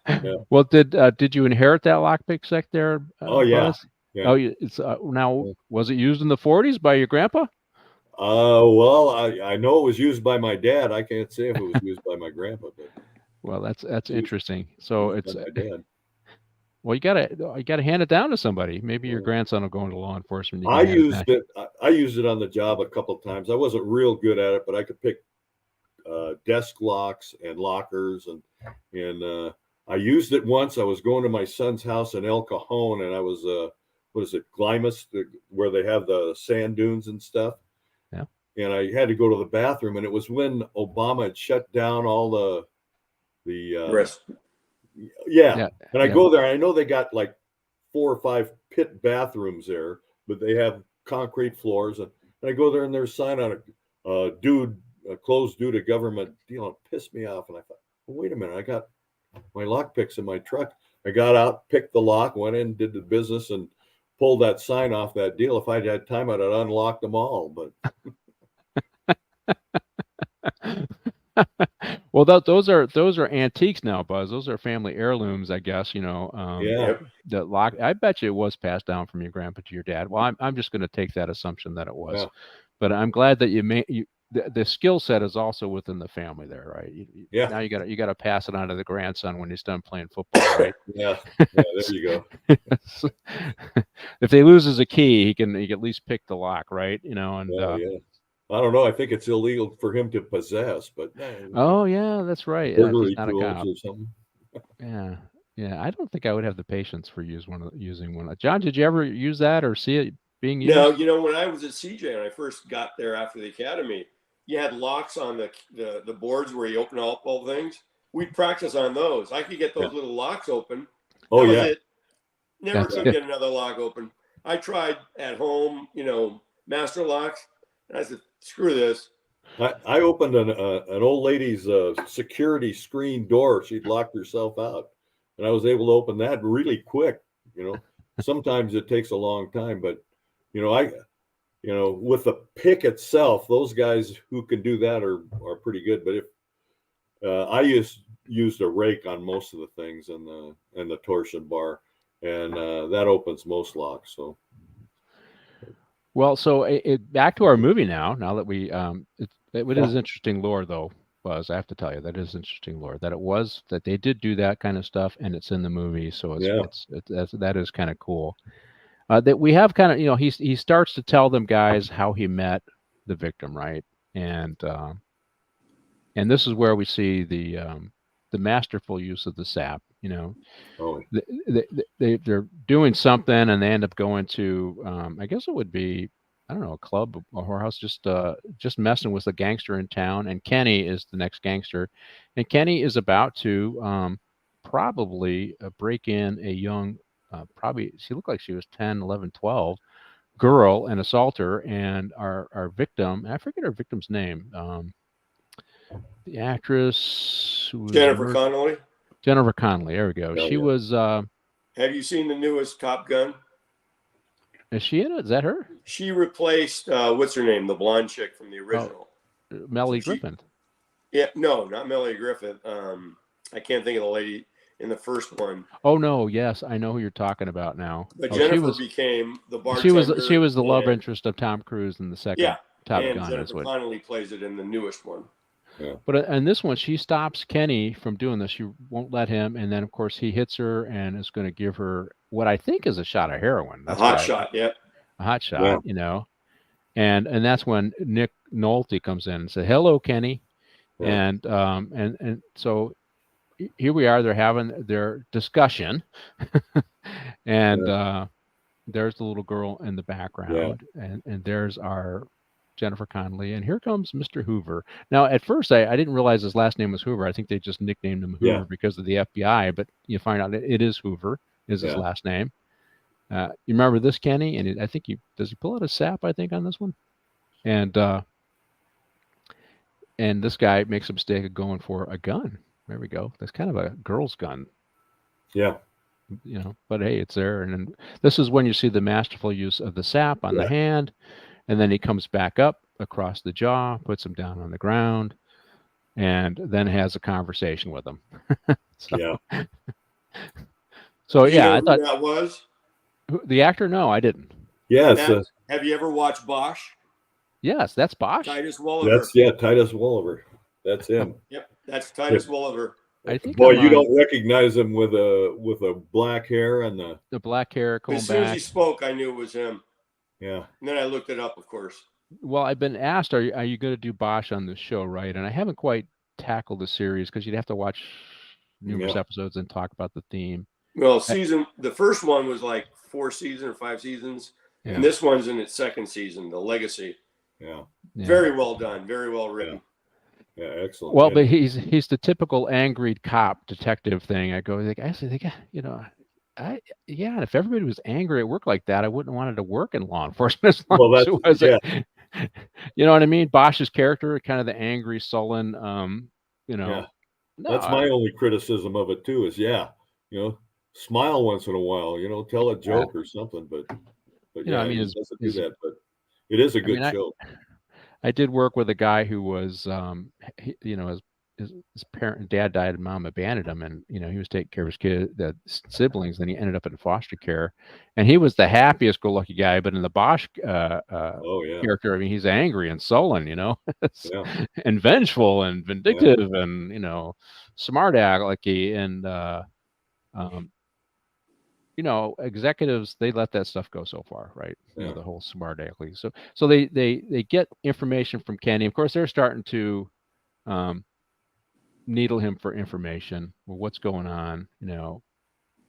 Yeah. Well, did you inherit that lockpick set there? Oh yeah. Buzz? Yeah. Oh, it's now. Was it used in the 40s by your grandpa? Well, I know it was used by my dad. I can't say if it was used by my grandpa, but well, that's interesting. So it's my dad. Well, you gotta hand it down to somebody. Maybe your grandson will go into law enforcement. I used it. I used it on the job a couple of times. I wasn't real good at it, but I could pick desk locks and lockers, and I used it once. I was going to my son's house in El Cajon, and I was what is it, Glimas, where they have the sand dunes and stuff. Yeah. And I had to go to the bathroom, and it was when Obama had shut down all the Yeah. And I go there, and I know they got like 4 or 5 pit bathrooms there, but they have concrete floors. And I go there, and there's a sign on it, closed due to government deal. It pissed me off. And I thought, well, wait a minute, I got my lock picks in my truck. I got out, picked the lock, went in, did the business, and pulled that sign off that deal. If I'd had time, I'd have unlocked them all. But well, those are antiques now, Buzz. Those are family heirlooms, I guess. The lock. I bet you it was passed down from your grandpa to your dad. Well, I'm just going to take that assumption that it was, but I'm glad that the skill set is also within the family there, right? Now you got to pass it on to the grandson when he's done playing football, right? yeah, there you go. If they loses a key, he can at least pick the lock, right? And I don't know. I think it's illegal for him to possess, but oh yeah, that's right. burglary He's not a tools cop. or something. Yeah. I don't think I would have the patience for using one. John, did you ever use that or see it being used? No, when I was at CJ, when I first got there after the academy, you had locks on the boards where you open up all things. We'd practice on those. I could get those little locks open. Oh, that yeah. was it. Never could get another lock open. I tried at home, master locks, and I said, screw this. I opened an old lady's security screen door. She'd locked herself out, and I was able to open that really quick. Sometimes it takes a long time, but with the pick itself, those guys who can do that are pretty good. But if I used a rake on most of the things and the torsion bar, and that opens most locks. So. Well, so back to our movie now. Now that we, it is interesting lore, though, Buzz. I have to tell you that is interesting lore. That they did do that kind of stuff, and it's in the movie. So that is kind of cool. That we have kind of, he starts to tell them guys how he met the victim, right? And this is where we see the masterful use of the sap. They're doing something, and they end up going to, I guess it would be, I don't know, a club, a whorehouse, just messing with the gangster in town. And Kenny is the next gangster, and Kenny is about to probably break in a young, probably she looked like she was 10, 11, 12 girl and assault her. And our victim, I forget her victim's name, the actress who was Jennifer Connelly. Jennifer Connelly. There we go. She was. Have you seen the newest Top Gun? Is she in it? Is that her? She replaced what's her name, the blonde chick from the original. Melanie Griffin. Yeah, no, not Melanie Griffith. I can't think of the lady in the first one. Oh no, yes, I know who you're talking about now. But Jennifer became the bartender. She was the love interest of Tom Cruise in the second Top Gun. Jennifer Connelly plays it in the newest one. Yeah. But in this one, she stops Kenny from doing this. She won't let him, and then of course he hits her and is going to give her what I think is a shot of heroin. That's a hot shot, a hot shot, and that's when Nick Nolte comes in and says, "Hello, Kenny," and so here we are. They're having their discussion, and there's the little girl in the background, and there's our Jennifer Connelly, and here comes Mr. Hoover. Now, at first, I didn't realize his last name was Hoover. I think they just nicknamed him Hoover because of the FBI, but you find out it is Hoover is his last name. You remember this, Kenny? And I think does he pull out a sap, I think, on this one? And this guy makes a mistake of going for a gun. There we go. That's kind of a girl's gun. Yeah. But hey, it's there. And then this is when you see the masterful use of the sap on the hand. And then he comes back up across the jaw, puts him down on the ground, and then has a conversation with him. So I thought that was the actor. No, I didn't. Yes. Have you ever watched Bosch? Yes, that's Bosch. Titus Wolliver. Titus Wolliver. That's him. Yep, that's Titus Wolliver. I think Boy, I'm you on don't recognize him with a black hair and the black hair But coming as soon as back. he spoke, I knew it was him. yeah. And then I looked it up, of course. Well, I've been asked, are you going to do Bosch on this show, right? And I haven't quite tackled the series because you'd have to watch numerous Yeah. episodes and talk about the theme. Well, the first one was like 4 seasons or 5 seasons, Yeah. and this one's in its second season, The Legacy. Yeah. Very well done, very well written. Yeah, excellent. Well, And but he's the typical angry cop detective thing. I go, like, I think, you know, and if everybody was angry at work like that, I wouldn't have wanted to work in law enforcement as long well, as that's it was yeah, you know what I mean? Bosch's character, kind of the angry, sullen, you know. yeah. No, That's my only criticism of it too. Is smile once in a while. Tell a joke or something. But you know, I yeah, mean, he doesn't do that. But it is a good show. I did work with a guy who was, you know, his dad died and mom abandoned him, and you know he was taking care of the siblings. Then he ended up in foster care, and he was the happiest-go-lucky guy. But in the Bosch Oh yeah, character, I mean, he's angry and sullen, you know, yeah, and vengeful and vindictive, and you know, smart alecky, and you know, executives, they let that stuff go so far, right? You know, the whole smart alecky. So they get information from Kenny. Of course, they're starting to needle him for information. Well, what's going on? You know,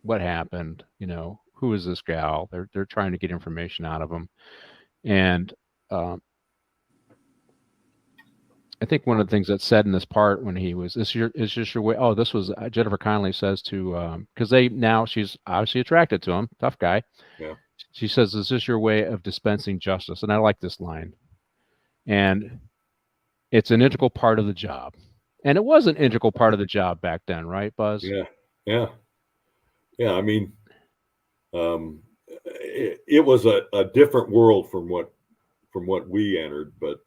what happened? You know, who is this gal? They're trying to get information out of him, and I think one of the things that's said in this part when he was, is this your way? Oh, this was Jennifer Connelly says to, because she's obviously attracted to him, tough guy. yeah. She says, "Is this your way of dispensing justice?" And I like this line. And it's an integral part of the job. And it was an integral part of the job back then, right, Buzz? Yeah, yeah, yeah. I mean, it was a different world from what we entered, but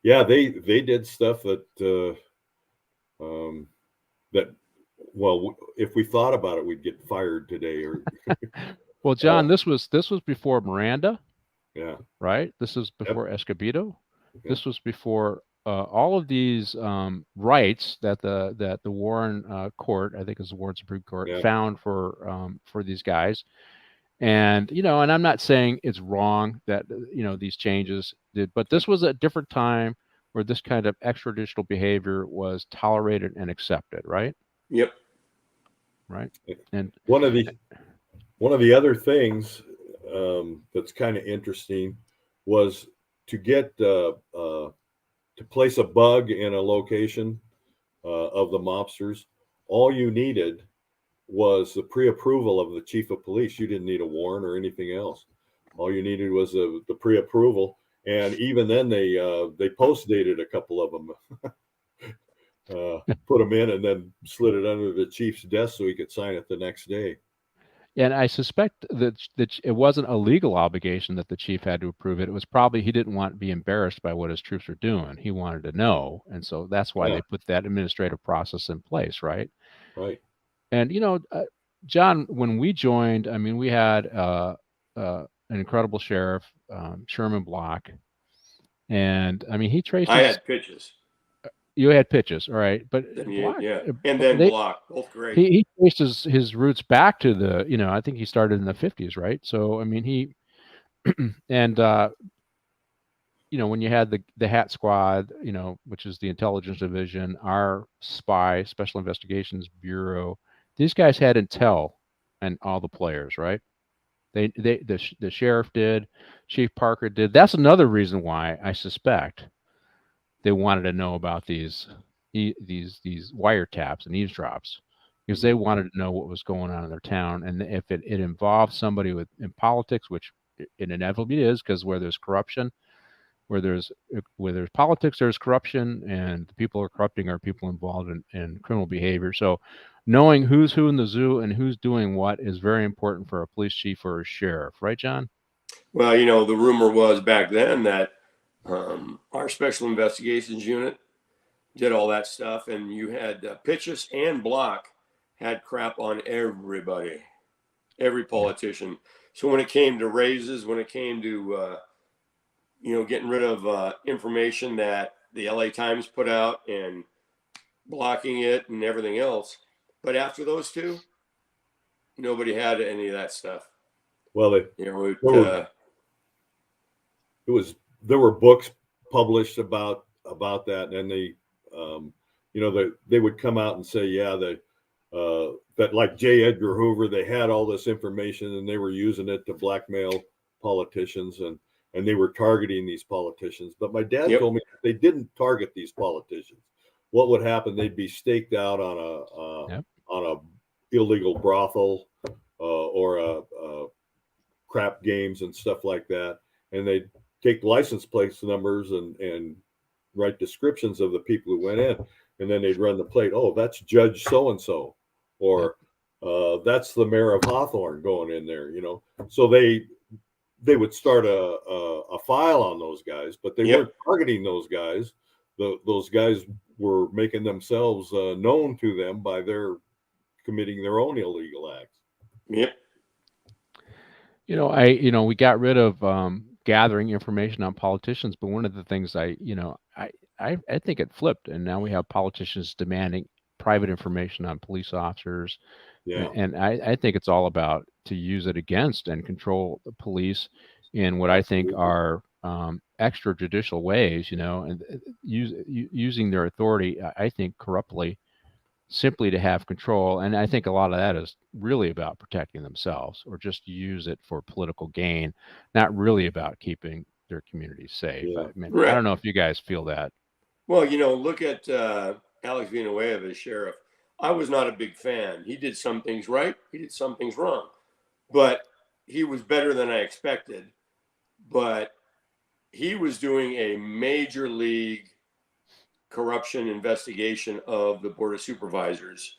yeah, they did stuff that well, if we thought about it, we'd get fired today. Or well, John, this was before Miranda. Yeah. Right. This is before Escobedo. Yep. This was before all of these rights that the Warren Court, I think is the Warren Supreme Court, found for these guys. And you know, and I'm not saying it's wrong that you know these changes did, but this was a different time where this kind of extrajudicial behavior was tolerated and accepted, right? Yep. Right. And one of the other things that's kind of interesting was to get to place a bug in a location of the mobsters. All you needed was the pre-approval of the chief of police. You didn't need a warrant or anything else. All you needed was the pre-approval, and even then they post-dated a couple of them, put them in, and then slid it under the chief's desk so he could sign it the next day. And I suspect that it wasn't a legal obligation that the chief had to approve it. It was probably he didn't want to be embarrassed by what his troops were doing. He wanted to know, and so that's why they put that administrative process in place, right? Right. And you know, John, when we joined, I mean, we had an incredible sheriff, Sherman Block, and I mean, he traced. I had pitches. You had pitches, all right, but Block, and then Block, both great. He traced his roots back to the, you know, I think he started in the 50s, right? So I mean, he and you know, when you had the Hat Squad, you know, which is the intelligence division, our spy, Special Investigations Bureau, these guys had intel and all the players, right? The sheriff did, Chief Parker did. That's another reason why I suspect they wanted to know about these wiretaps and eavesdrops, because they wanted to know what was going on in their town, and if it involved somebody in politics, which it inevitably is, because where there's corruption. Where there's politics, there's corruption, and the people are corrupting are people involved in criminal behavior. So knowing who's who in the zoo and who's doing what is very important for a police chief or a sheriff. Right, John? Well, you know, the rumor was back then that our Special Investigations Unit did all that stuff, and you had Pitchess and Block had crap on everybody, every politician. So when it came to raises, when it came to you know, getting rid of information that the LA Times put out and blocking it and everything else. But after those two, nobody had any of that stuff. Well, there were books published about that, and they, they would come out and say, that like J. Edgar Hoover, they had all this information and they were using it to blackmail politicians, and they were targeting these politicians. But my dad told me they didn't target these politicians. What would happen? They'd be staked out on a illegal brothel or crap games and stuff like that, and they'd take license plate numbers and write descriptions of the people who went in, and then they'd run the plate. Oh, that's Judge so and so, or that's the mayor of Hawthorne going in there. So they would start a file on those guys, but they weren't targeting those guys. Those guys were making themselves known to them by their committing their own illegal acts. Yep. We got rid of gathering information on politicians, but one of the things I think it flipped, and now we have politicians demanding private information on police officers. Yeah. And I think it's all about to use it against and control the police in what I think are extrajudicial ways, and using their authority, I think, corruptly, simply to have control. And I think a lot of that is really about protecting themselves, or just use it for political gain, not really about keeping their communities safe. Yeah. I mean, I don't know if you guys feel that. Well, look at Alex Villanueva as sheriff. I was not a big fan. He did some things right. He did some things wrong, but he was better than I expected. But he was doing a major league corruption investigation of the Board of Supervisors,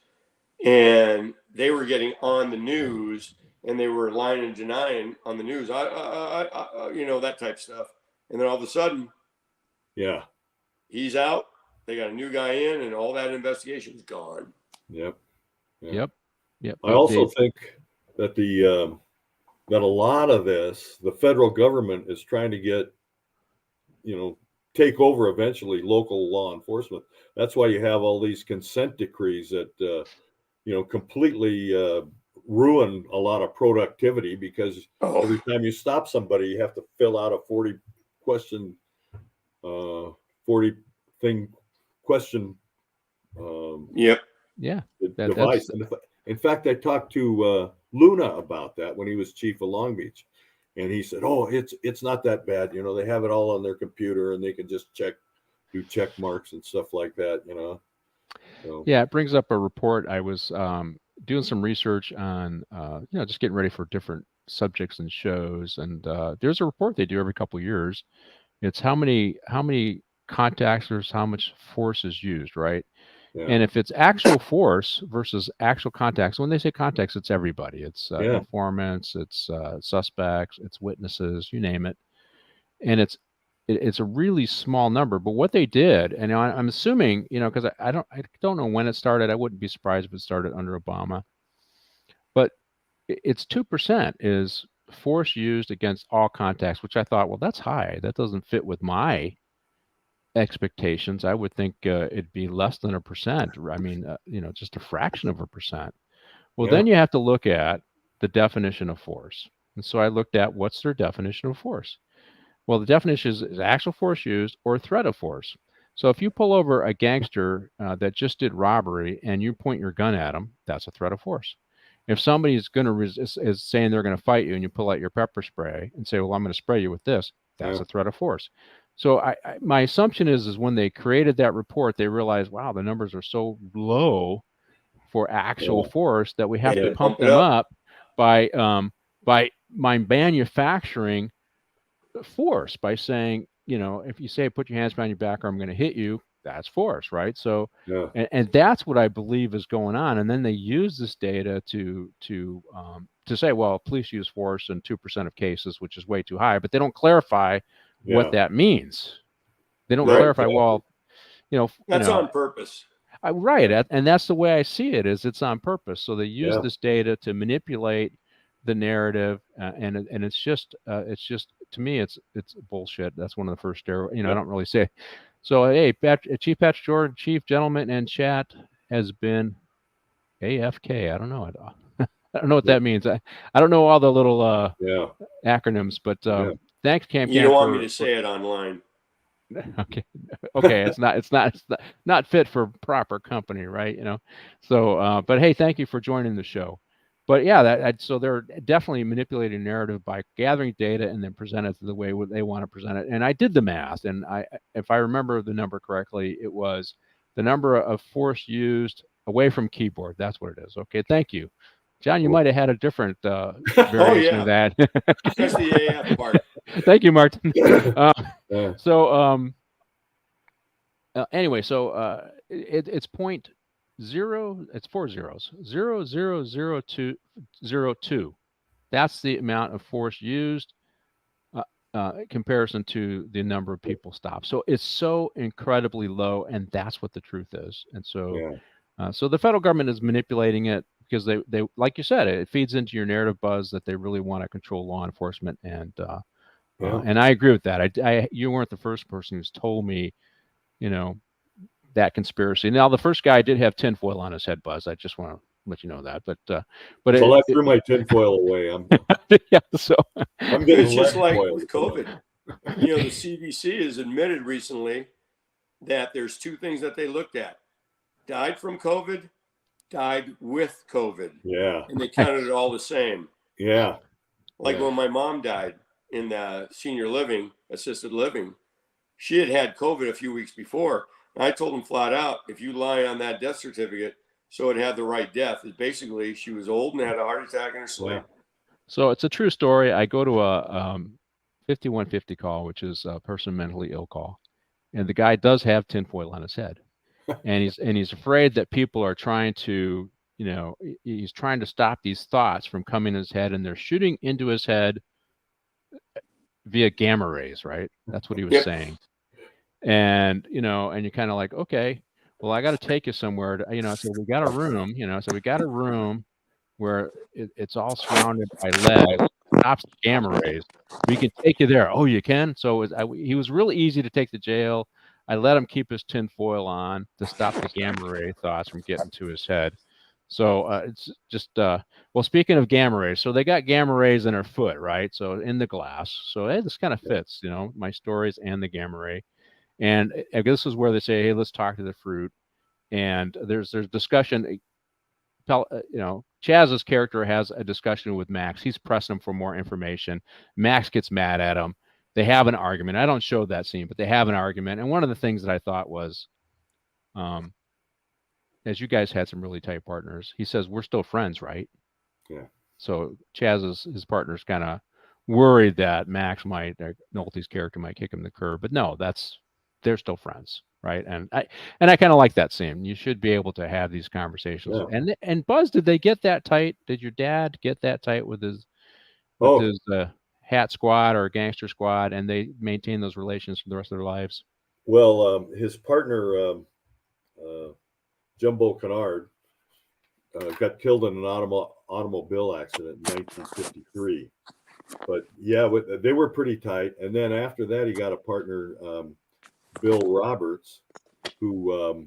and they were getting on the news, and they were lying and denying on the news. That type of stuff. And then all of a sudden, he's out. They got a new guy in, and all that investigation is gone. Yep. I also think that that a lot of this, the federal government is trying to get, take over eventually local law enforcement. That's why you have all these consent decrees that, completely ruin a lot of productivity, because every time you stop somebody, you have to fill out a 40 question device. In fact, I talked to Luna about that when he was chief of Long Beach, and he said, "Oh, it's not that bad. They have it all on their computer, and they can just do check marks and stuff like that. So. Yeah, it brings up a report. I was doing some research on, just getting ready for different subjects and shows, and there's a report they do every couple of years. It's how many contacts versus how much force is used, right? Yeah. And if it's actual force versus actual contacts, when they say contacts, it's everybody. It's informants, it's suspects, it's witnesses, you name it. And it's a really small number. But what they did, and I'm assuming, because I don't know when it started. I wouldn't be surprised if it started under Obama. But it's 2% is force used against all contacts, which I thought, well, that's high. That doesn't fit with my expectations. I would think it'd be less than 1%. I mean, just a fraction of 1%. Well, then you have to look at the definition of force. And so I looked at what's their definition of force. Well, the definition is actual force used or threat of force. So if you pull over a gangster that just did robbery and you point your gun at him, that's a threat of force. If somebody's going to is saying they're going to fight you, and you pull out your pepper spray and say, well, I'm going to spray you with this, that's a threat of force. So my assumption is when they created that report, they realized, wow, the numbers are so low for actual force that we have to pump them up by manufacturing force, by saying, if you say, put your hands behind your back or I'm going to hit you, that's force, right? So, and that's what I believe is going on. And then they use this data to say, well, police use force in 2% of cases, which is way too high, but they don't clarify what that means. They don't clarify. Well, that's on purpose. Right, and that's the way I see it. Is it's on purpose. So they use this data to manipulate the narrative, and it's just to me, it's bullshit. That's one of the first steroids. I don't really say So, hey, Chief Patrick Jordan, Chief Gentleman and Chat has been AFK. I don't know. I don't know what that means. I don't know all the little acronyms, but thanks, Cam. You don't want me to say it online. Okay. It's not fit for proper company, right? So, but hey, thank you for joining the show. But yeah, so they're definitely manipulating narrative by gathering data and then present it the way they want to present it. And I did the math, and if I remember the number correctly, it was the number of force used away from keyboard. That's what it is. Okay, thank you, John. You might have had a different variation of that. That's the AF part. Thank you, Martin. Anyway, so it's 0.0. It's 4 zeros. 0.000202. That's the amount of force used. Comparison to the number of people stopped. So it's so incredibly low, and that's what the truth is. And so, so the federal government is manipulating it because they like you said, it feeds into your narrative, Buzz, that they really want to control law enforcement. And and I agree with that. You weren't the first person who's told me, that conspiracy. Now, the first guy did have tinfoil on his head, Buzz. I just want to let you know that. But I threw my tinfoil away. So I'm getting it's just like with COVID. The CDC has admitted recently that there's two things that they looked at: died from COVID, died with COVID. Yeah, and they counted it all the same. Yeah, like when my mom died in the senior living, assisted living, she had COVID a few weeks before. I told them flat out, if you lie on that death certificate so it had the right death, is basically she was old and had a heart attack in her sleep. So it's a true story. I go to a 5150 call, which is a person mentally ill call, and the guy does have tinfoil on his head, and he's afraid that people are trying to, he's trying to stop these thoughts from coming in his head, and they're shooting into his head via gamma rays, right? That's what he was saying. And, and you're kind of like, okay, well, I got to take you somewhere to, so we got a room, so we got a room where it's all surrounded by lead, stops the gamma rays. We can take you there. Oh, you can? So he was really easy to take to jail. I let him keep his tinfoil on to stop the gamma ray thoughts from getting to his head. So it's just, well, speaking of gamma rays, so they got gamma rays in her foot, right? So in the glass. So hey, this kind of fits, my stories and the gamma ray. And this is where they say, hey, let's talk to the fruit. And there's discussion. Chaz's character has a discussion with Max. He's pressing him for more information. Max gets mad at him. They have an argument. I don't show that scene, but they have an argument. And one of the things that I thought was, as you guys had some really tight partners, he says, we're still friends, right? Yeah. So his partner's kind of worried that Max Nolte's character might kick him the curb. But no, they're still friends, right? And I kind of like that scene. You should be able to have these conversations. Yeah. And Buzz, did they get that tight? Did your dad get that tight with his hat squad or gangster squad, and they maintain those relations for the rest of their lives? Well, his partner, Jumbo Kennard, got killed in an automobile accident in 1953. But yeah, they were pretty tight. And then after that, he got a partner, Bill Roberts, who,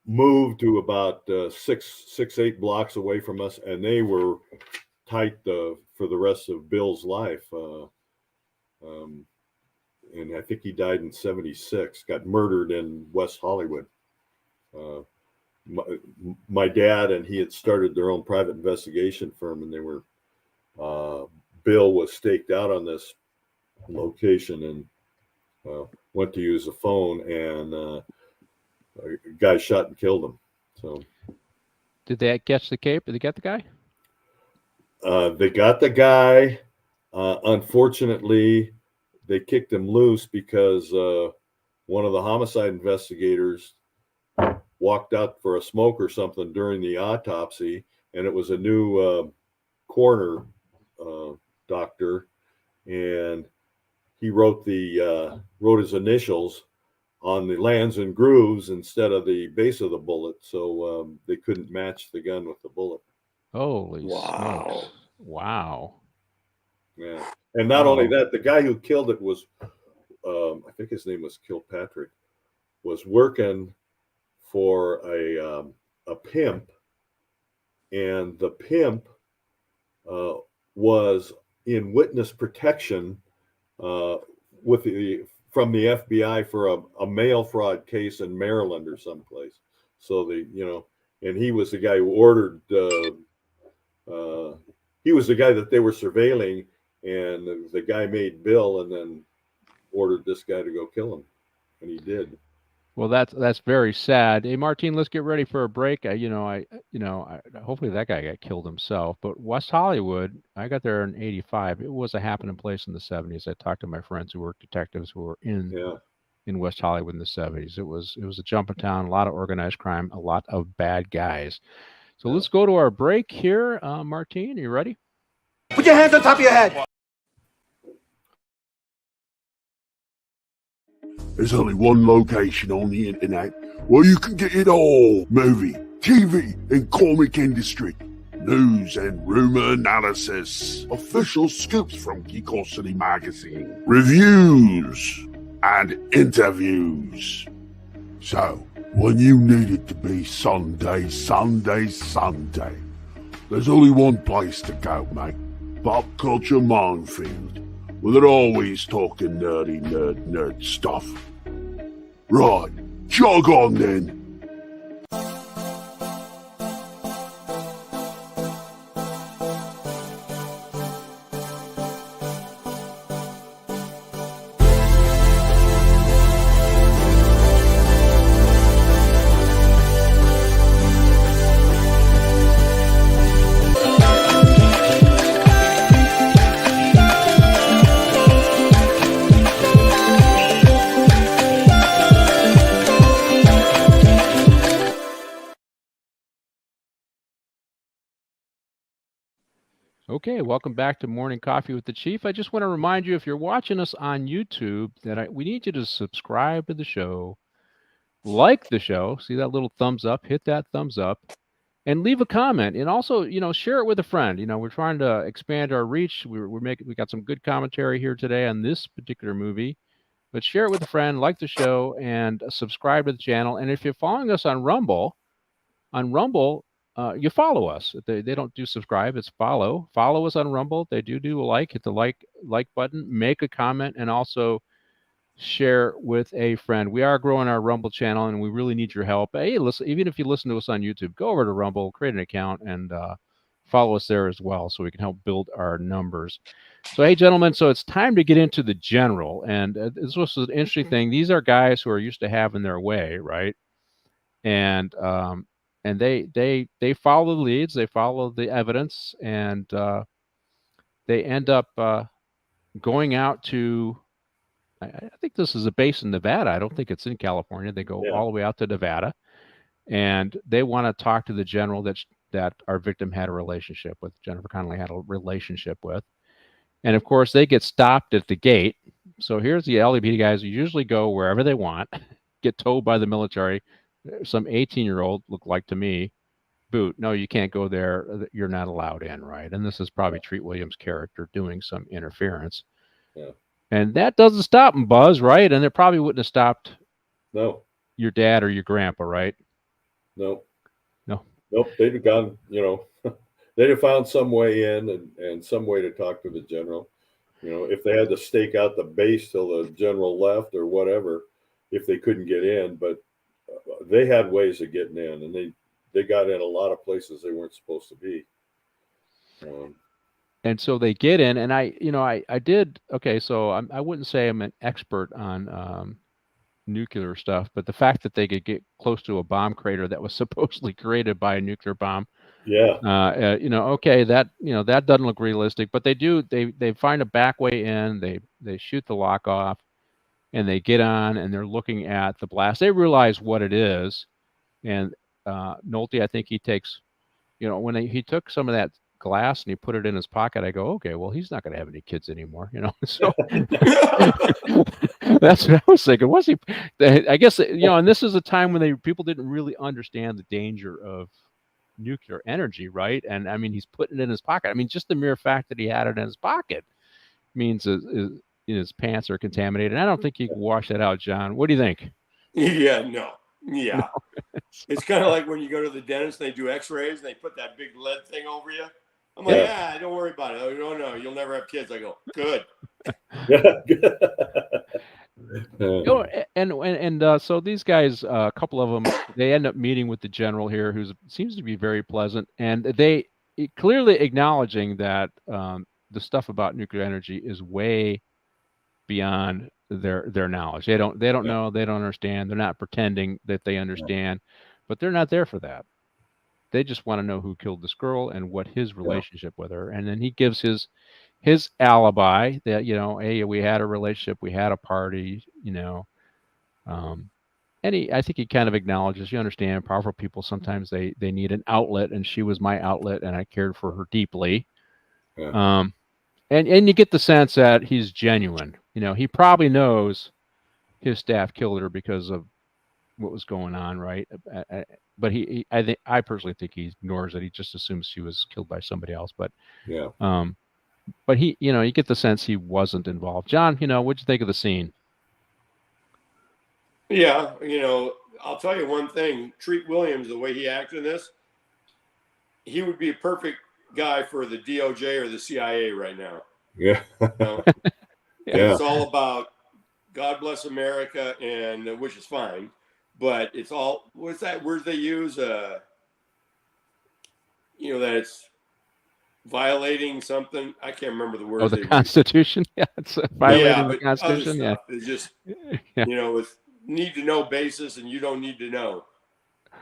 moved to about 8 blocks away from us, and they were tight for the rest of Bill's life. And I think he died in 1976, got murdered in West Hollywood. My dad and he had started their own private investigation firm, and they were, Bill was staked out on this location and went to use a phone, and a guy shot and killed him. So did they catch the cape? Did they get the guy? They got the guy. Unfortunately, they kicked him loose because one of the homicide investigators walked out for a smoke or something during the autopsy, and it was a new coroner doctor, and he wrote his initials on the lands and grooves instead of the base of the bullet, so they couldn't match the gun with the bullet. Holy smokes. Wow. Yeah. And not only that, the guy who killed it was I think his name was Kilpatrick, was working for a pimp, and the pimp was in witness protection with from the FBI for a mail fraud case in Maryland or someplace. So and he was the guy who ordered. He was the guy that they were surveilling, and the guy made bill and then ordered this guy to go kill him, and he did. Well, that's very sad. Hey, Martine, let's get ready for a break. Hopefully that guy got killed himself. But West Hollywood, I got there in '85. It was a happening place in the '70s. I talked to my friends who worked detectives who were in West Hollywood in the '70s. It was a jumping town, a lot of organized crime, a lot of bad guys. So let's go to our break here. Martine, are you ready? Put your hands on top of your head. There's only one location on the internet where you can get it all. Movie, TV, and comic industry. News and rumor analysis. Official scoops from Geekosity magazine. Reviews and interviews. So, when you need it to be Sunday, there's only one place to go, mate. Pop Culture Minefield. Well, they're always talking nerd stuff. Right, jog on then. Okay, welcome back to Morning Coffee with the Chief. I just want to remind you, if you're watching us on YouTube, that we need you to subscribe to the show, like the show, see that little thumbs up, hit that thumbs up, and leave a comment. And also, share it with a friend. We're trying to expand our reach. We got some good commentary here today on this particular movie, but share it with a friend, like the show, and subscribe to the channel. And if you're following us on Rumble, you follow us. They don't do subscribe, it's follow. Follow us on Rumble. They do a like. Hit the like button, make a comment, and also share with a friend. We are growing our Rumble channel, and we really need your help. Hey, listen, even if you listen to us on YouTube, go over to Rumble, create an account, and follow us there as well, so we can help build our numbers. So, hey, gentlemen, so it's time to get into the general, and this was an interesting thing. These are guys who are used to having their way, right? And they follow the leads, they follow the evidence, and they end up going out to, I think this is a base in Nevada. I don't think it's in California. They go all the way out to Nevada, and they want to talk to the general that our victim had a relationship with, Jennifer Connelly had a relationship with. And of course, they get stopped at the gate. So here's the LAPD guys who usually go wherever they want, get told by the military. Some 18-year-old looked like to me, boot, no, you can't go there. You're not allowed in, right? And this is probably Treat Williams' character doing some interference. Yeah. And that doesn't stop them, Buzz, right? And it probably wouldn't have stopped your dad or your grandpa, right? Nope. They'd have gone, they'd have found some way in and some way to talk to the general. If they had to stake out the base till the general left or whatever, if they couldn't get in. But they had ways of getting in, and they got in a lot of places they weren't supposed to be. And so they get in, and I did, okay, so I wouldn't say I'm an expert on nuclear stuff, but the fact that they could get close to a bomb crater that was supposedly created by a nuclear bomb, okay, that doesn't look realistic, but they find a back way in, they shoot the lock off, and they get on, and they're looking at the blast. They realize what it is, and Nolte, I think he takes, when he took some of that glass and he put it in his pocket, I go, okay, well, he's not going to have any kids anymore, so that's what I was thinking. Was he, I guess, and this is a time when people didn't really understand the danger of nuclear energy, right? And I mean, he's putting it in his pocket. I mean, just the mere fact that he had it in his pocket means his pants are contaminated. And I don't think you can wash that out, John. What do you think? Yeah, no. Yeah. It's kind of like when you go to the dentist and they do x-rays and they put that big lead thing over you. I'm like, don't worry about it. Oh, no, you'll never have kids. I go, good. So these guys, a couple of them, they end up meeting with the general here, who seems to be very pleasant, and they clearly acknowledging that the stuff about nuclear energy is way beyond their knowledge. They don't know, they don't understand. They're not pretending that they understand, but they're not there for that. They just want to know who killed this girl and what his relationship with her. And then he gives his alibi that, hey, we had a relationship, we had a party, and I think he kind of acknowledges, you understand, powerful people, sometimes they need an outlet, and she was my outlet, and I cared for her deeply. And you get the sense that he's genuine. He probably knows his staff killed her because of what was going on, right? But I personally think he ignores it. He just assumes she was killed by somebody else. But but he, you get the sense he wasn't involved. John, what'd you think of the scene? Yeah, I'll tell you one thing. Treat Williams, the way he acted in this, he would be a perfect guy for the DOJ or the CIA right now. Yeah. It's all about God bless America, and which is fine, but it's all, what's that word they use? That it's violating something. I can't remember the word. Oh, the Constitution. Yeah, it's violating the Constitution. Yeah, it's just with need to know basis, and you don't need to know.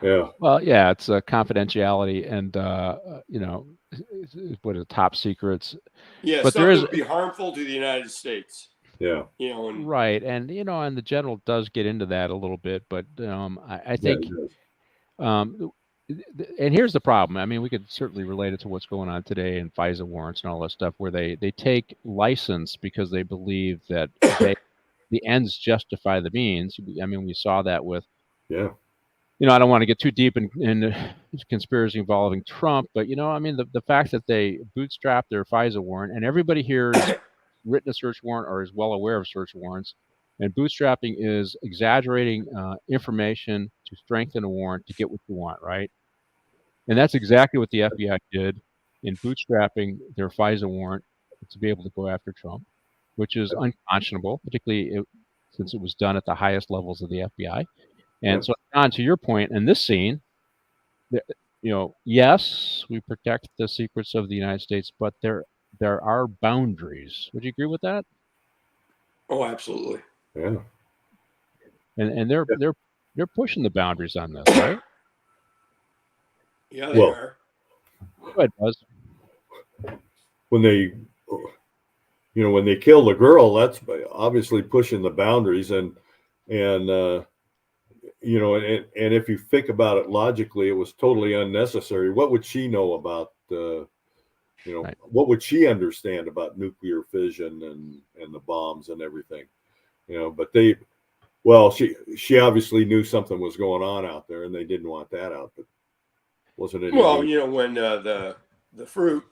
Yeah. Well, yeah, it's confidentiality, and what are top secrets. Yeah, but something would be harmful to the United States. Yeah. Right, and and the general does get into that a little bit, but I think, and here's the problem. I mean, we could certainly relate it to what's going on today in FISA warrants and all that stuff, where they take license because they believe that the ends justify the means. I mean, we saw that with. Yeah. I don't want to get too deep in conspiracy involving Trump, but the fact that they bootstrapped their FISA warrant, and everybody here has written a search warrant or is well aware of search warrants, and bootstrapping is exaggerating information to strengthen a warrant to get what you want, right? And that's exactly what the FBI did in bootstrapping their FISA warrant to be able to go after Trump, which is unconscionable, particularly since it was done at the highest levels of the FBI. And so, John, to your point, in this scene, yes, we protect the secrets of the United States, but there are boundaries. Would you agree with that? Oh, absolutely. Yeah. And they're pushing the boundaries on this, right? Yeah, they are. Go ahead, Buzz. When they kill the girl, that's obviously pushing the boundaries, and if you think about it logically, it was totally unnecessary. What would she know about, right. What would she understand about nuclear fission and the bombs and everything? But she obviously knew something was going on out there, and they didn't want that out. But wasn't it? Well, when the Fruit,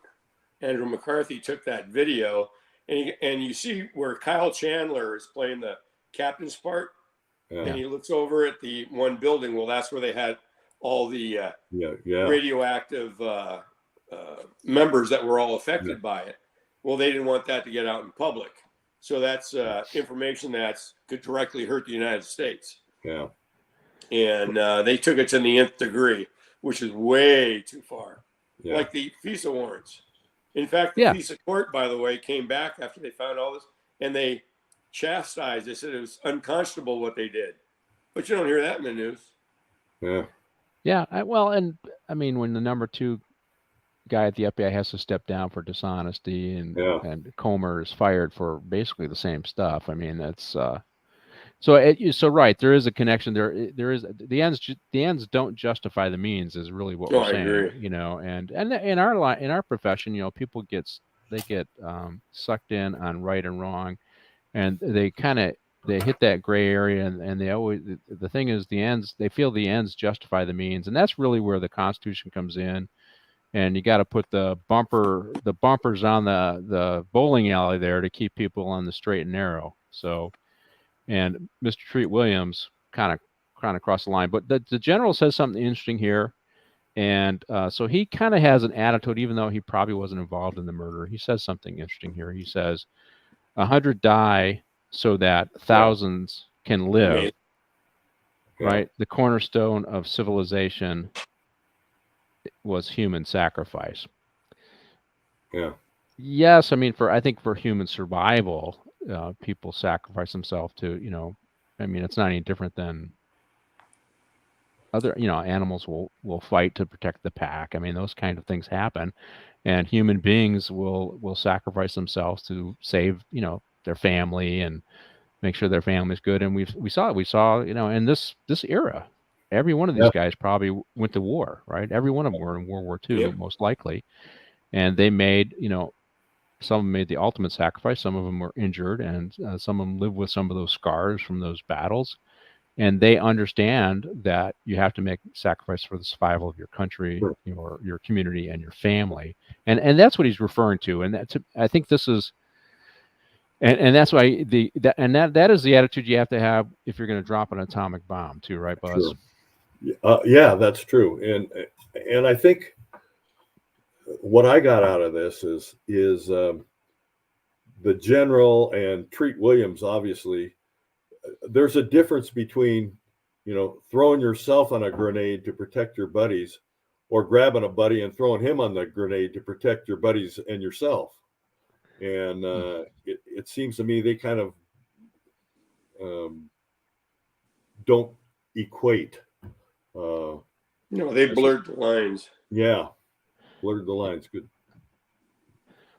Andrew McCarthy, took that video, and you see where Kyle Chandler is playing the captain's part. Yeah. And he looks over at the one building. Well, that's where they had all the radioactive members that were all affected by it. Well, they didn't want that to get out in public. So that's information that could directly hurt the United States. Yeah. And they took it to the nth degree, which is way too far. Yeah. Like the FISA warrants. In fact, the FISA court, by the way, came back after they found all this, and they chastised. They said it was unconscionable what they did, but you don't hear that in the news. Yeah. And I mean, when the number 2 guy at the FBI has to step down for dishonesty, and Comer is fired for basically the same stuff. I mean, that's so right. There is a connection. There is the ends don't justify the means is really what we're saying. Agree. And in our profession, people get sucked in on right and wrong. And they hit that gray area, and they always, the thing is, they feel the ends justify the means, and that's really where the Constitution comes in. and you got to put the bumpers on the bowling alley there to keep people on the straight and narrow. So, and Mr. Treat Williams kind of crossed the line. But the general says something interesting here. And so he kind of has an attitude, even though he probably wasn't involved in the murder. He says something interesting here. He says, 100 die so that thousands can live, right? The cornerstone of civilization was human sacrifice. Yeah. Yes, I mean, I think for human survival, people sacrifice themselves to, I mean, it's not any different than other, animals will fight to protect the pack. I mean, those kind of things happen, and human beings will sacrifice themselves to save, their family and make sure their family's good. And we saw, in this era, every one of these guys probably went to war, right? Every one of them were in World War II, most likely. And they made, some of them made the ultimate sacrifice. Some of them were injured, and some of them lived with some of those scars from those battles. And they understand that you have to make sacrifice for the survival of your country, your community, and your family. And that's what he's referring to. And I think this is, and that's why that is the attitude you have to have if you're going to drop an atomic bomb too, right, Buzz? Sure. Yeah, that's true. And I think what I got out of this is the general and Treat Williams, obviously. There's a difference between, throwing yourself on a grenade to protect your buddies, or grabbing a buddy and throwing him on the grenade to protect your buddies and yourself. And it seems to me they kind of don't equate. They blurred the lines. Yeah, blurred the lines. Good.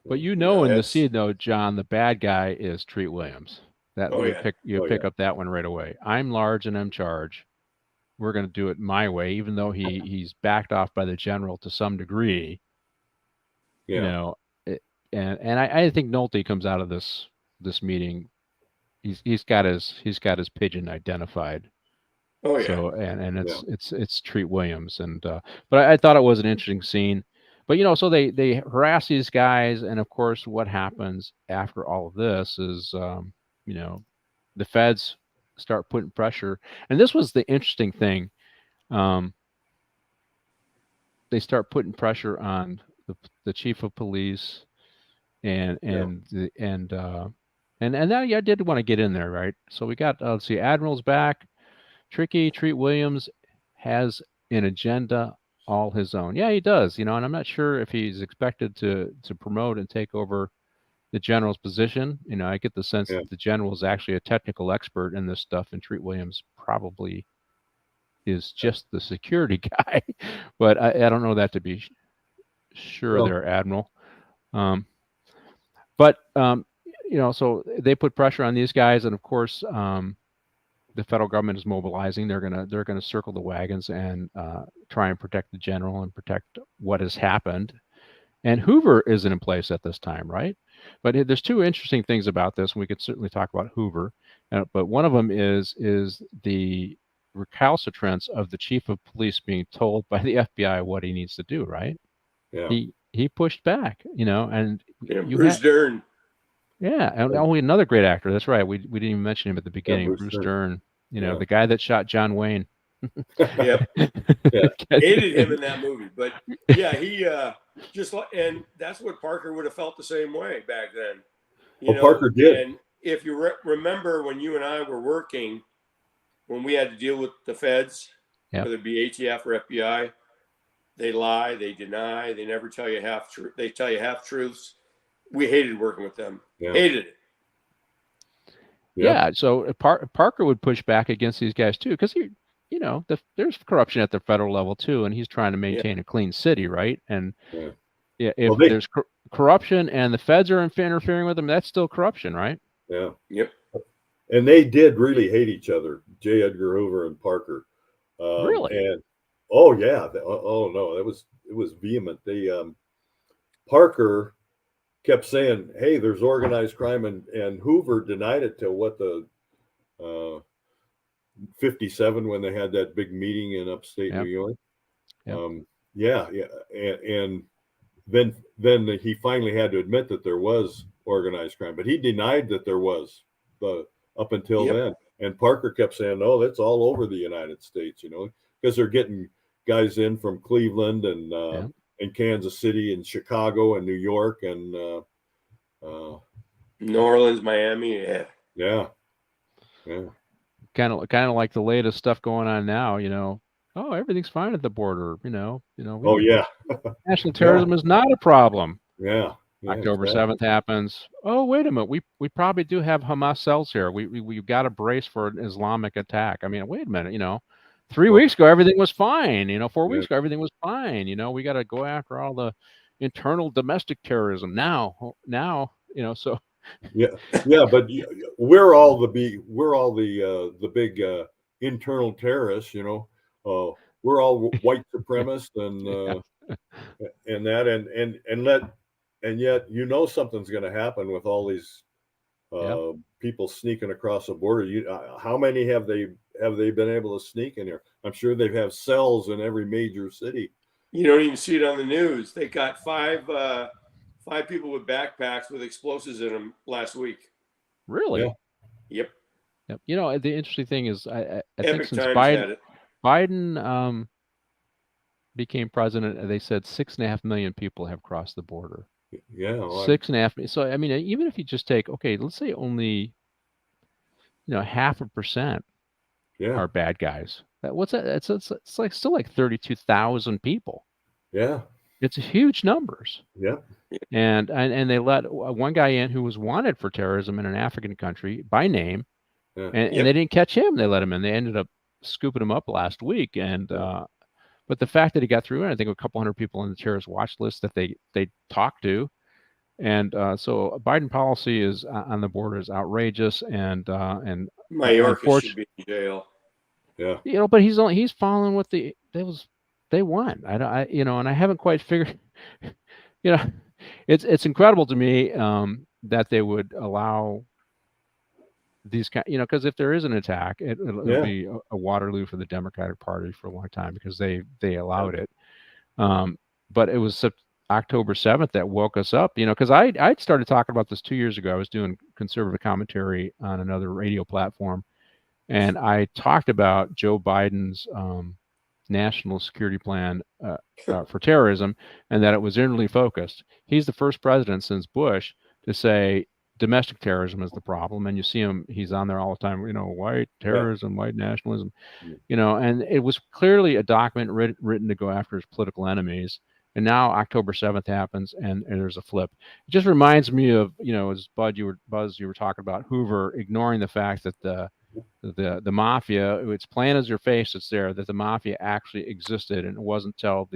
But in the scene, though, John, the bad guy is Treat Williams. You pick up that one right away. I'm large and I'm charge. We're going to do it my way, even though he's backed off by the general to some degree. Yeah. And I think Nolte comes out of this meeting. He's got his pigeon identified. Oh yeah. So and it's Treat Williams, and but I thought it was an interesting scene. But so they harass these guys, and of course what happens after all of this is the feds start putting pressure. And this was the interesting thing. They start putting pressure on the chief of police and that I did want to get in there, right? So we got let's see, Admiral's back. Treat Williams has an agenda all his own. Yeah, he does, and I'm not sure if he's expected to promote and take over the general's position. I get the sense that the general is actually a technical expert in this stuff, and Treat Williams probably is just the security guy. But I don't know that to be sure there, Admiral. So they put pressure on these guys, and of course, the federal government is mobilizing. They're gonna circle the wagons and try and protect the general and protect what has happened. And Hoover isn't in place at this time, right? But there's two interesting things about this, and we could certainly talk about Hoover. But one of them is the recalcitrance of the chief of police being told by the FBI what he needs to do, right? Yeah. He pushed back, and Bruce Dern. Yeah, and another great actor. That's right. We didn't even mention him at the beginning. Bruce Dern. The guy that shot John Wayne. Hated him in that movie, but he and that's what Parker would have felt the same way back then. Parker did. And if you remember when you and I were working, when we had to deal with the feds, whether it be ATF or FBI, they lie, they deny, they never tell you half truth. They tell you half truths. We hated working with them. Hated it. Yeah. So Parker would push back against these guys too, because there's corruption at the federal level too, and he's trying to maintain a clean city, right? And if there's corruption and the feds are interfering with them, that's still corruption, right? Yeah. Yep. And they did really hate each other, J. Edgar Hoover and Parker. Really? And no, it was vehement. They Parker kept saying, "Hey, there's organized crime," and Hoover denied it till the 57 when they had that big meeting in upstate New York. Yep. Yeah, and then he finally had to admit that there was organized crime, but he denied that there was up until Yep. then. And Parker kept saying, "No, that's all over the United States," because they're getting guys in from Cleveland and Kansas City and Chicago and New York and New Orleans, Miami. yeah. Kind of like the latest stuff going on now. Oh, everything's fine at the border. Oh yeah. National terrorism is not a problem. Yeah. October 7th happens. Oh, wait a minute. We probably do have Hamas cells here. We've got to brace for an Islamic attack. I mean, wait a minute. 3 weeks ago everything was fine. 4 weeks ago everything was fine. We got to go after all the internal domestic terrorism now. So yeah, but we're all the big internal terrorists. We're all white supremacists and yet something's going to happen with all these people sneaking across the border. How many have they been able to sneak in here? I'm sure they have cells in every major city. You don't even see it on the news. They got five people with backpacks with explosives in them last week. Really? Yeah. Yep. The interesting thing is, I think since Biden became president, they said 6.5 million people have crossed the border. Yeah, 6.5. So I mean, even if you just take, let's say only 0.5% are bad guys. What's that? It's like still like 32,000 people. Yeah, it's huge numbers. Yeah, and they let one guy in who was wanted for terrorism in an African country by name, and they didn't catch him. They let him in. They ended up scooping him up last week, and but the fact that he got through, and I think a couple hundred people on the terrorist watch list that they talked to, and so Biden policy is on the border is outrageous, and Mayorkas should be in jail. Yeah, but he's following what they want. And I haven't quite figured. It's incredible to me that they would allow these kind, because if there is an attack, it'll be a Waterloo for the Democratic Party for a long time because they allowed it. But it was October 7th that woke us up, because I'd started talking about this 2 years ago. I was doing conservative commentary on another radio platform, and I talked about Joe Biden's national security plan for terrorism, and that it was inwardly focused. He's the first president since Bush to say domestic terrorism is the problem, and you see him, he's on there all the time, white terrorism, white nationalism, and it was clearly a document written to go after his political enemies. And now October 7th happens, and there's a flip. It just reminds me of, as Buzz, you were talking about Hoover ignoring the fact that the mafia, its plan is your face, it's there, that the mafia actually existed, and it wasn't until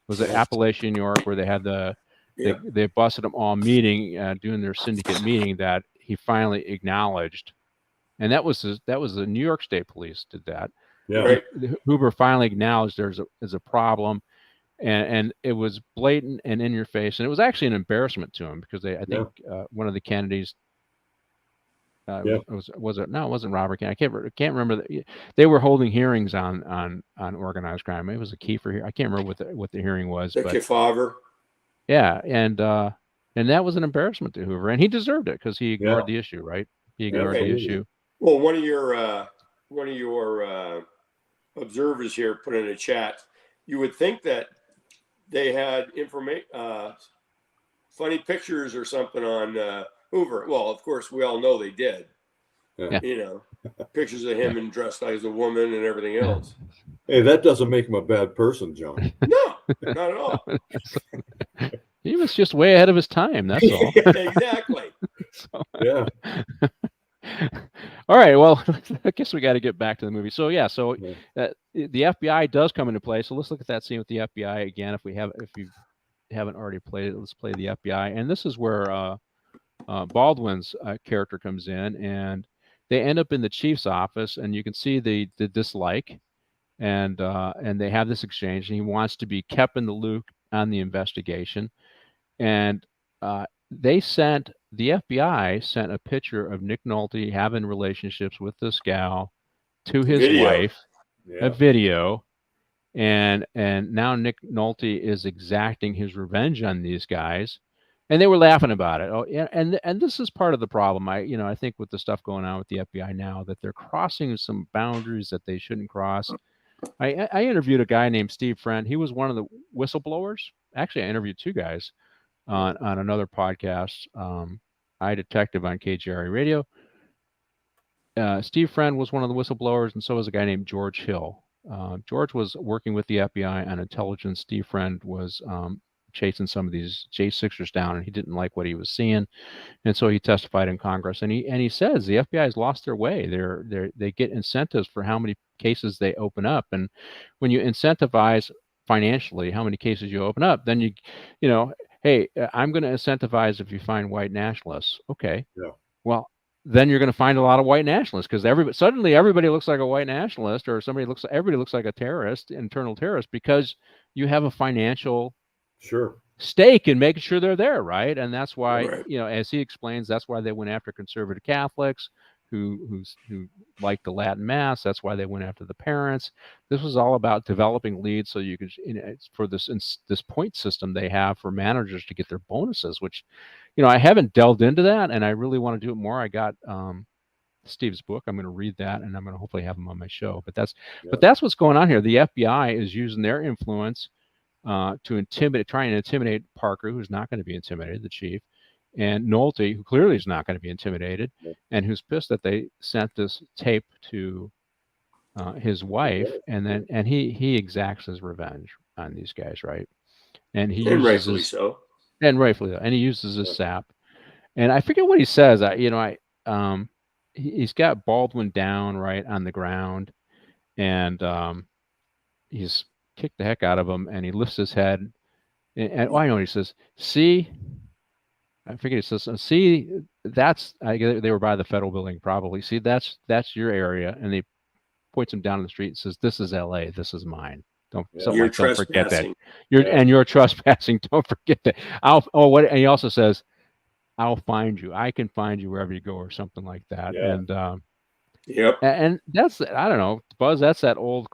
was it Appalachia, New York, where they had they busted them all meeting, doing their syndicate meeting, that he finally acknowledged, and that was the New York State Police did that. Yeah, right. Hoover finally acknowledged there's a problem, and it was blatant and in your face, and it was actually an embarrassment to him because I think one of the Kennedys. Was it? No, it wasn't Robert Kennedy. I can't remember. They were holding hearings on organized crime. It was a Kiefer. I can't remember what the hearing was. The Kefauver. Yeah, and that was an embarrassment to Hoover, and he deserved it because he ignored the issue. Right? He ignored the issue. Well, one of your observers here put in a chat. You would think that they had funny pictures or something on Hoover. Well, of course, we all know they did. Yeah. Pictures of him and dressed as a woman and everything else. Hey, that doesn't make him a bad person, John. No, not at all. He was just way ahead of his time. That's all. Exactly. Yeah. All right. Well, I guess we got to get back to the movie. So the FBI does come into play. So let's look at that scene with the FBI again. If you haven't already played it, let's play the FBI. And this is where Baldwin's character comes in, and they end up in the chief's office, and you can see the dislike, and they have this exchange, and he wants to be kept in the loop on the investigation, and the FBI sent a picture of Nick Nolte having relationships with this gal to his wife, a video, and now Nick Nolte is exacting his revenge on these guys, and they were laughing about it. Oh, yeah, and this is part of the problem. I think with the stuff going on with the FBI now, that they're crossing some boundaries that they shouldn't cross. I interviewed a guy named Steve Friend. He was one of the whistleblowers. Actually, I interviewed two guys on another podcast, iDetective on KGRE Radio. Steve Friend was one of the whistleblowers, and so was a guy named George Hill. George was working with the FBI on intelligence. Steve Friend was chasing some of these J6ers down, and he didn't like what he was seeing, and so he testified in Congress. And he says the FBI has lost their way. They get incentives for how many cases they open up, and when you incentivize financially how many cases you open up, then hey, I'm going to incentivize if you find white nationalists. Okay, yeah. Well, then you're going to find a lot of white nationalists, because suddenly everybody looks like a white nationalist, or everybody looks like a terrorist, internal terrorist, because you have a financial stake in making sure they're there, right? And that's why, as he explains, that's why they went after conservative Catholics who like the Latin Mass. That's why they went after the parents. This was all about developing leads so you could, for this point system they have for managers to get their bonuses, which, I haven't delved into that, and I really want to do it more. I got Steve's book. I'm going to read that, and I'm going to hopefully have him on my show. But that's what's going on here. The FBI is using their influence to try and intimidate Parker, who's not going to be intimidated, the chief, and Nolte, who clearly is not going to be intimidated, and who's pissed that they sent this tape to his wife, and he exacts his revenge on these guys, right? And rightfully so. And rightfully so. And he uses his sap. And I forget what he says. He's got Baldwin down right on the ground, and he's kicked the heck out of him, and he lifts his head, and I know what he says. See, I forget. He says, "See, they were by the federal building, probably. See, that's your area," and he points him down the street and says, "This is L.A. This is mine. Don't forget that. You're trespassing. Don't forget that." And he also says, "I'll find you. I can find you wherever you go," or something like that. Yeah. And yep. And that's, I don't know, Buzz, that's that old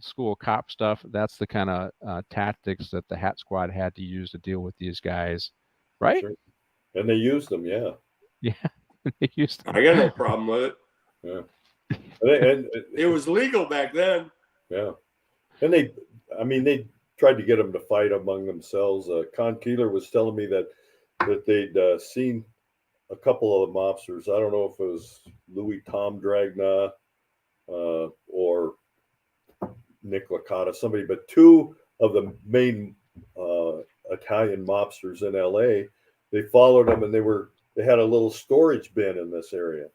school cop stuff. That's the kind of tactics that the Hat Squad had to use to deal with these guys, right? Sure. And they used them, yeah. Yeah, they used them. I got no problem with it. Yeah. And it was legal back then. Yeah. And they tried to get them to fight among themselves. Con Keeler was telling me that they'd seen a couple of the mobsters. I don't know if it was Louis Tom Dragna or Nick Licata, somebody, but two of the main Italian mobsters in LA, they followed them, and they had a little storage bin in this area.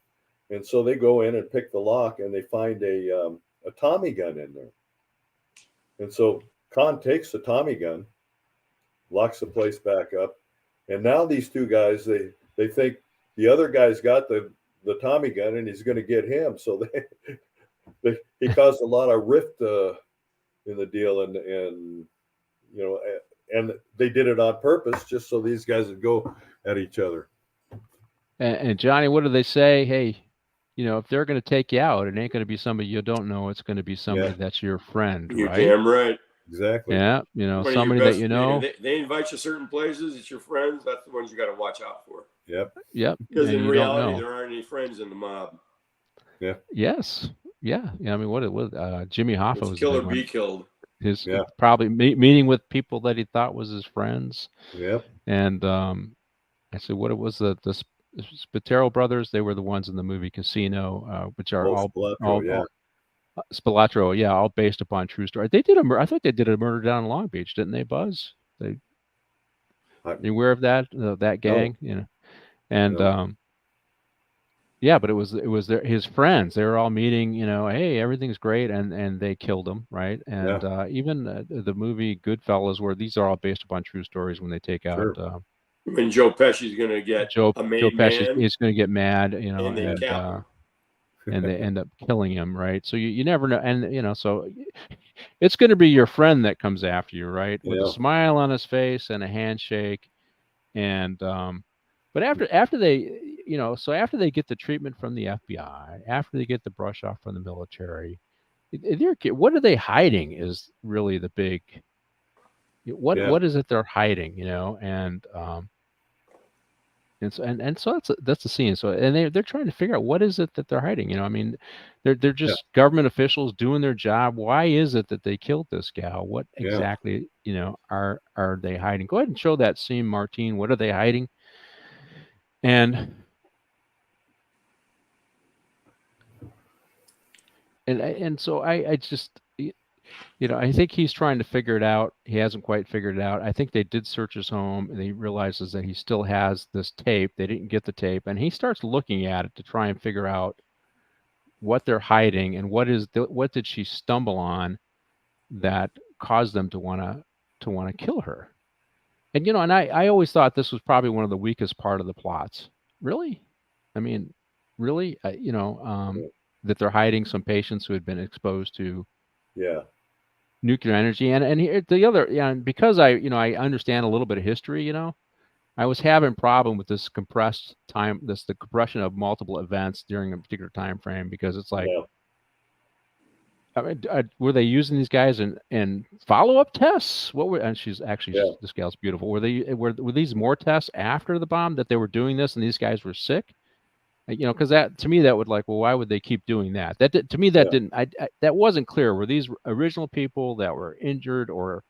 And so they go in and pick the lock, and they find a Tommy gun in there. And so Con takes the Tommy gun, locks the place back up, and now these two guys, they think the other guy's got the Tommy gun and he's going to get him. So he caused a lot of rift in the deal, and they did it on purpose just so these guys would go at each other. And Johnny, what do they say? Hey, if they're going to take you out, it ain't going to be somebody you don't know. It's going to be somebody that's your friend, You're right? Damn right. Exactly. Yeah, somebody that you know. They invite you certain places. It's your friends. That's the ones you got to watch out for. Yep. Because in reality, there aren't any friends in the mob. Yeah. Yes. Yeah. I mean, what Jimmy Hoffa was kill or be killed. His probably meeting with people that he thought was his friends. Yep. And I said, what it was the Spatero brothers? They were the ones in the movie Casino, which are all Spilatro, all based upon true story. They did I thought they did a murder down in Long Beach, didn't they, Buzz? You aware of that gang? No. And but it was his friends. They were all meeting. Hey, everything's great, and they killed him, right? And even the movie Goodfellas, where these are all based upon true stories. When they take out, when Joe Pesci's going to get Joe Pesci is going to get mad, and they end up killing him, right? So you never know, and so it's going to be your friend that comes after you, right? With a smile on his face and a handshake, and but after they, after they get the treatment from the FBI, after they get the brush off from the military, what are they hiding is really the big. What is it they're hiding? And so that's the scene. So they're trying to figure out what is it that they're hiding. I mean, they're just government officials doing their job. Why is it that they killed this gal? What exactly are they hiding? Go ahead and show that scene, Martine. What are they hiding? And so I just I think he's trying to figure it out. He hasn't quite figured it out. I think they did search his home, and he realizes that he still has this tape. They didn't get the tape, and he starts looking at it to try and figure out what they're hiding and what did she stumble on that caused them to want to kill her. And and I always thought this was probably one of the weakest part of the plots. Really, I mean, really, that they're hiding some patients who had been exposed to nuclear energy, and here, the other, because I understand a little bit of history, I was having a problem with this compressed time, the compression of multiple events during a particular time frame, because it's like, I mean, were they using these guys in follow-up tests? What were, and she's actually, this gal's beautiful. Were these more tests after the bomb that they were doing this and these guys were sick? Because that, to me, that would like, well, why would they keep doing that? To me, that didn't, that wasn't clear. Were these original people that were injured or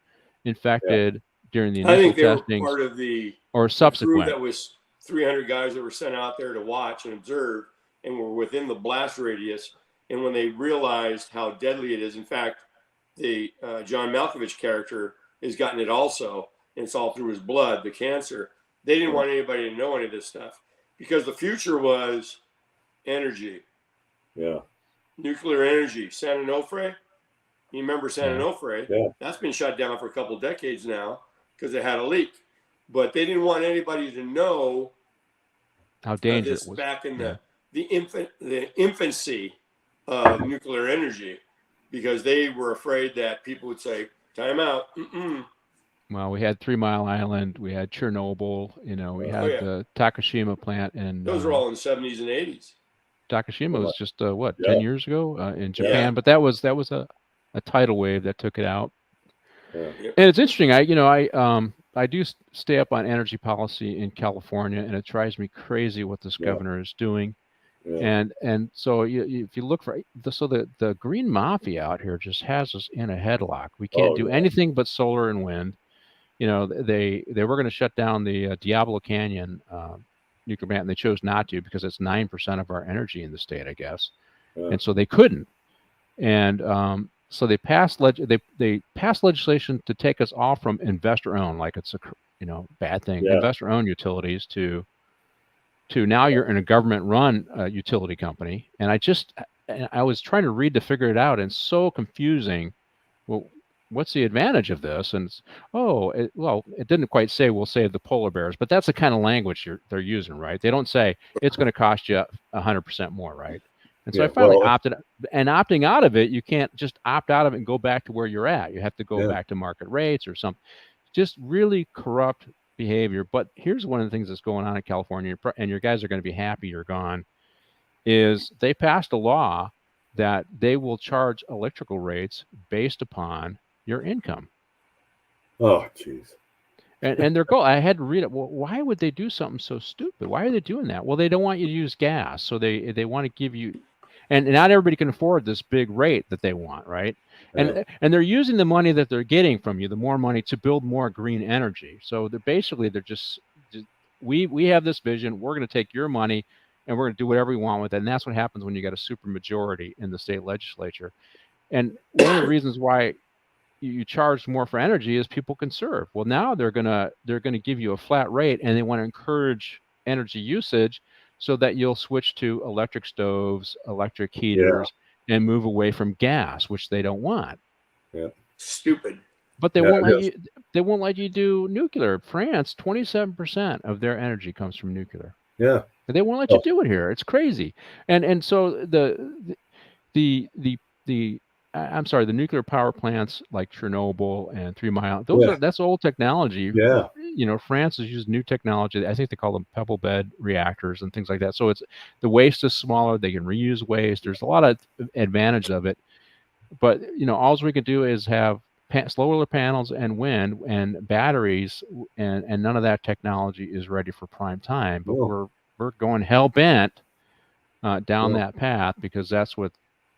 infected during the initial testing? Were part of the or subsequent? Crew that was 300 guys that were sent out there to watch and observe and were within the blast radius. And when they realized how deadly it is, in fact, the John Malkovich character has gotten it also, and it's all through his blood, the cancer. They didn't want anybody to know any of this stuff, because the future was energy. Nuclear energy. San Onofre. You remember San Onofre? That's been shut down for a couple of decades now because it had a leak. But they didn't want anybody to know how dangerous it was back in the infancy of nuclear energy, because they were afraid that people would say, time out. Well, we had 3 Mile Island, we had Chernobyl, we had the Takashima plant, and those were all in the 70s and 80s. Takashima was just 10 years ago in Japan, but that was a tidal wave that took it out. And it's interesting. I do stay up on energy policy in California, and it drives me crazy what this governor is doing. And so if you look for the green mafia out here just has us in a headlock. We can't do anything but solar and wind. They were going to shut down the Diablo Canyon nuclear plant, and they chose not to because it's 9% of our energy in the state, I guess. And so they couldn't. And so they passed legislation to take us all from investor-owned, like it's a bad thing, investor-owned utilities to now you're in a government-run utility company. And I was trying to read to figure it out, and it's so confusing. Well, what's the advantage of this? And it didn't quite say we'll save the polar bears, but that's the kind of language they're using, right? They don't say it's going to cost you 100% more, right? And so I finally opted, and opting out of it, you can't just opt out of it and go back to where you're at. You have to go back to market rates or something. Just really corrupt behavior. But here's one of the things that's going on in California, and your guys are going to be happy you're gone, is they passed a law that they will charge electrical rates based upon your income. Oh, jeez. And their goal, I had to read it. Well, why would they do something so stupid? Why are they doing that? Well, they don't want you to use gas, so they want to give you, and not everybody can afford this big rate that they want, right? And they're using the money that they're getting from you, the more money, to build more green energy. So they're just we have this vision. We're going to take your money and we're going to do whatever we want with it. And that's what happens when you got a super majority in the state legislature. And one of the reasons why you charge more for energy is people conserve. Well, now they're gonna give you a flat rate, and they want to encourage energy usage so that you'll switch to electric stoves, electric heaters, and move away from gas, which they don't want. Stupid. But they won't let you. They won't let you do nuclear. France, 27% of their energy comes from nuclear. They won't let you do it here. It's crazy. And so the nuclear power plants like Chernobyl and 3 Mile, that's old technology. France has used new technology. I think they call them pebble bed reactors and things like that. So the waste is smaller. They can reuse waste. There's a lot of advantage of it. but all we can do is have solar panels and wind and batteries, and none of that technology is ready for prime time. But we're going hell bent down that path because that's what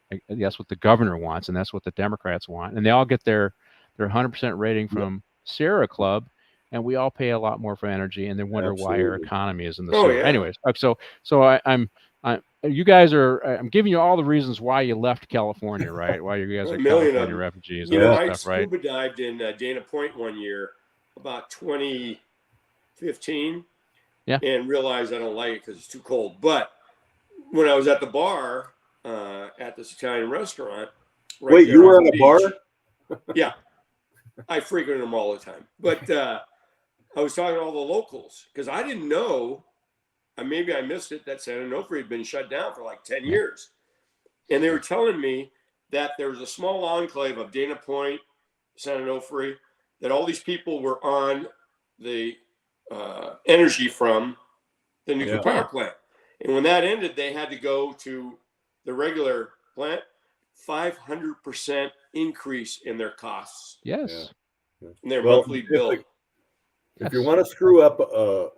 the governor wants, and that's what the Democrats want, and they all get their 100% rating from Sierra Club, and we all pay a lot more for energy, and they wonder why our economy is in the sewer. Anyways, so I'm you guys are. I'm giving you all the reasons why you left California, right? Why you guys are California refugees. I stuff, right? scuba dived in Dana Point one year, about 2015, and realized I don't like it because it's too cold. But when I was at the bar at this Italian restaurant, wait, you were at a bar? Yeah, I frequented them all the time. But I was talking to all the locals because I didn't know. Maybe I missed it, that San Onofre had been shut down for like 10 years. And they were telling me that there was a small enclave of Dana Point, San Onofre, that all these people were on the energy from the nuclear power plant. And when that ended, they had to go to the regular plant, 500% increase in their costs. Yes. And their monthly bill. If you want to screw up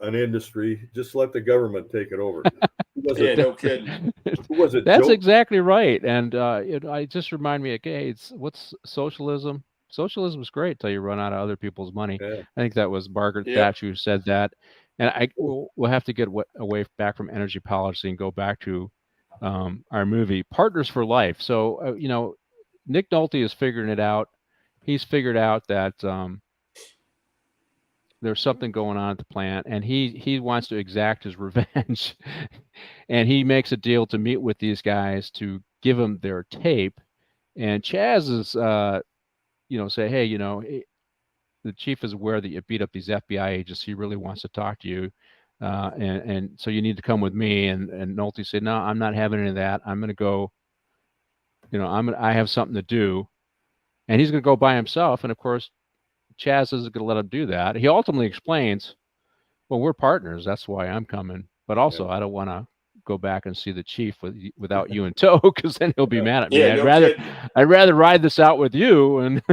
an industry, just let the government take it over. No kidding. Who was it? That's exactly right. And I just remind me, okay, what's socialism? Socialism is great till you run out of other people's money. I think that was Margaret Thatcher who said that. And we'll have to get away back from energy policy and go back to our movie Partners for Life. So Nick Nolte is figuring it out. He's figured out that there's something going on at the plant, and he wants to exact his revenge. And he makes a deal to meet with these guys to give them their tape. And Chaz is, say, hey, the chief is aware that you beat up these FBI agents. He really wants to talk to you. And so you need to come with me. And Nolte said, no, I'm not having any of that. I'm going to go, I have something to do. And he's going to go by himself. And of course, Chaz isn't going to let him do that. He ultimately explains, well, we're partners. That's why I'm coming. But also, I don't want to go back and see the chief without you in tow, because then he'll be mad at me. I'd rather ride this out with you. And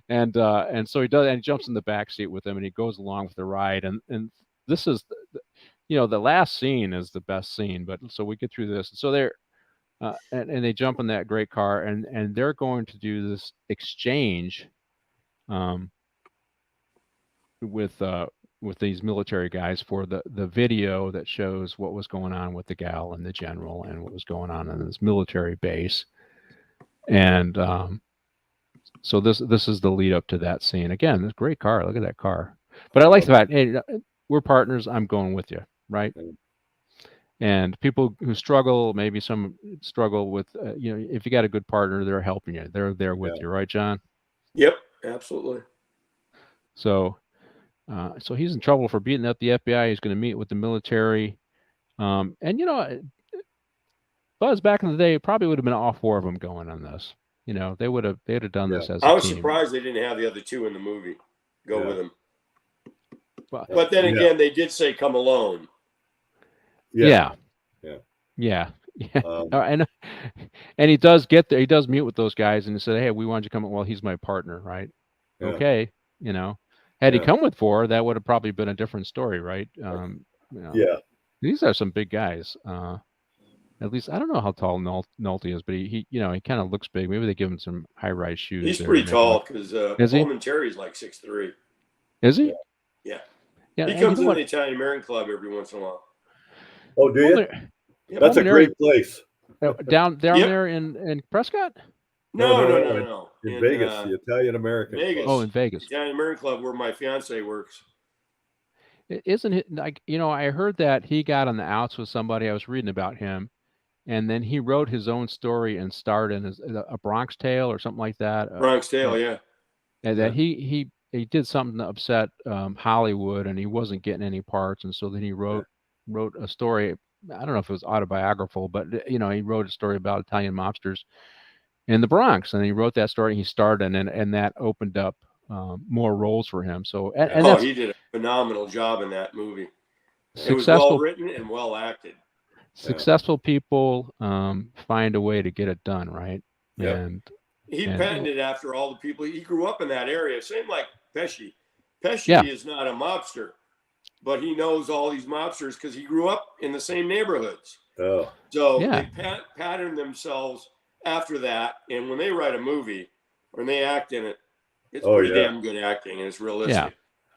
and so he does, and he jumps in the back seat with him, and he goes along with the ride. And this is, the last scene is the best scene. But so we get through this. So they're and they jump in that great car, and they're going to do this exchange with these military guys for the video that shows what was going on with the gal and the general and what was going on in this military base. And so this is the lead up to that scene. Again, this great car. Look at that car. But I like the fact, hey, we're partners. I'm going with you, right? And people who struggle, maybe some struggle with, if you got a good partner, they're helping you. They're there with you, right, John? Yep, absolutely. So he's in trouble for beating up the FBI. He's going to meet with the military. And, Buzz, back in the day, probably would have been all four of them going on this. They'd have done this as a team. I was surprised they didn't have the other two in the movie go with him. But then again, they did say come alone. Yeah. And he does get there. He does meet with those guys, and he said, hey, we want you to come. Well, he's my partner, right? Yeah. Okay. Had he come with four, that would have probably been a different story, right? These are some big guys. At least I don't know how tall Nolte is, but he kind of looks big. Maybe they give him some high-rise shoes. He's pretty tall because Coleman Terry's like 6'3". Is he? Yeah. He comes in the Italian American Club every once in a while. Oh, do you? That's a great place. Down there in Prescott? No. In Vegas, the Italian American Vegas. Club. Oh, in Vegas. The Italian American Club, where my fiance works. Isn't it like, I heard that he got on the outs with somebody. I was reading about him, and then he wrote his own story and starred in a Bronx Tale or something like that. Bronx Tale, yeah. And that he did something to upset Hollywood, and he wasn't getting any parts, and so then he wrote a story. I don't know if it was autobiographical, but he wrote a story about Italian mobsters in the Bronx, and he wrote that story. And he starred in, and that opened up more roles for him. So, he did a phenomenal job in that movie. It was well written and well acted. Successful people find a way to get it done, right? Yep. And he and patented after all the people. He grew up in that area. Same like Pesci. Pesci Yeah. is not a mobster, but he knows all these mobsters because he grew up in the same neighborhoods. Oh, So Yeah. they pattern themselves after that. And when they write a movie or when they act in it, it's pretty damn good acting and it's realistic.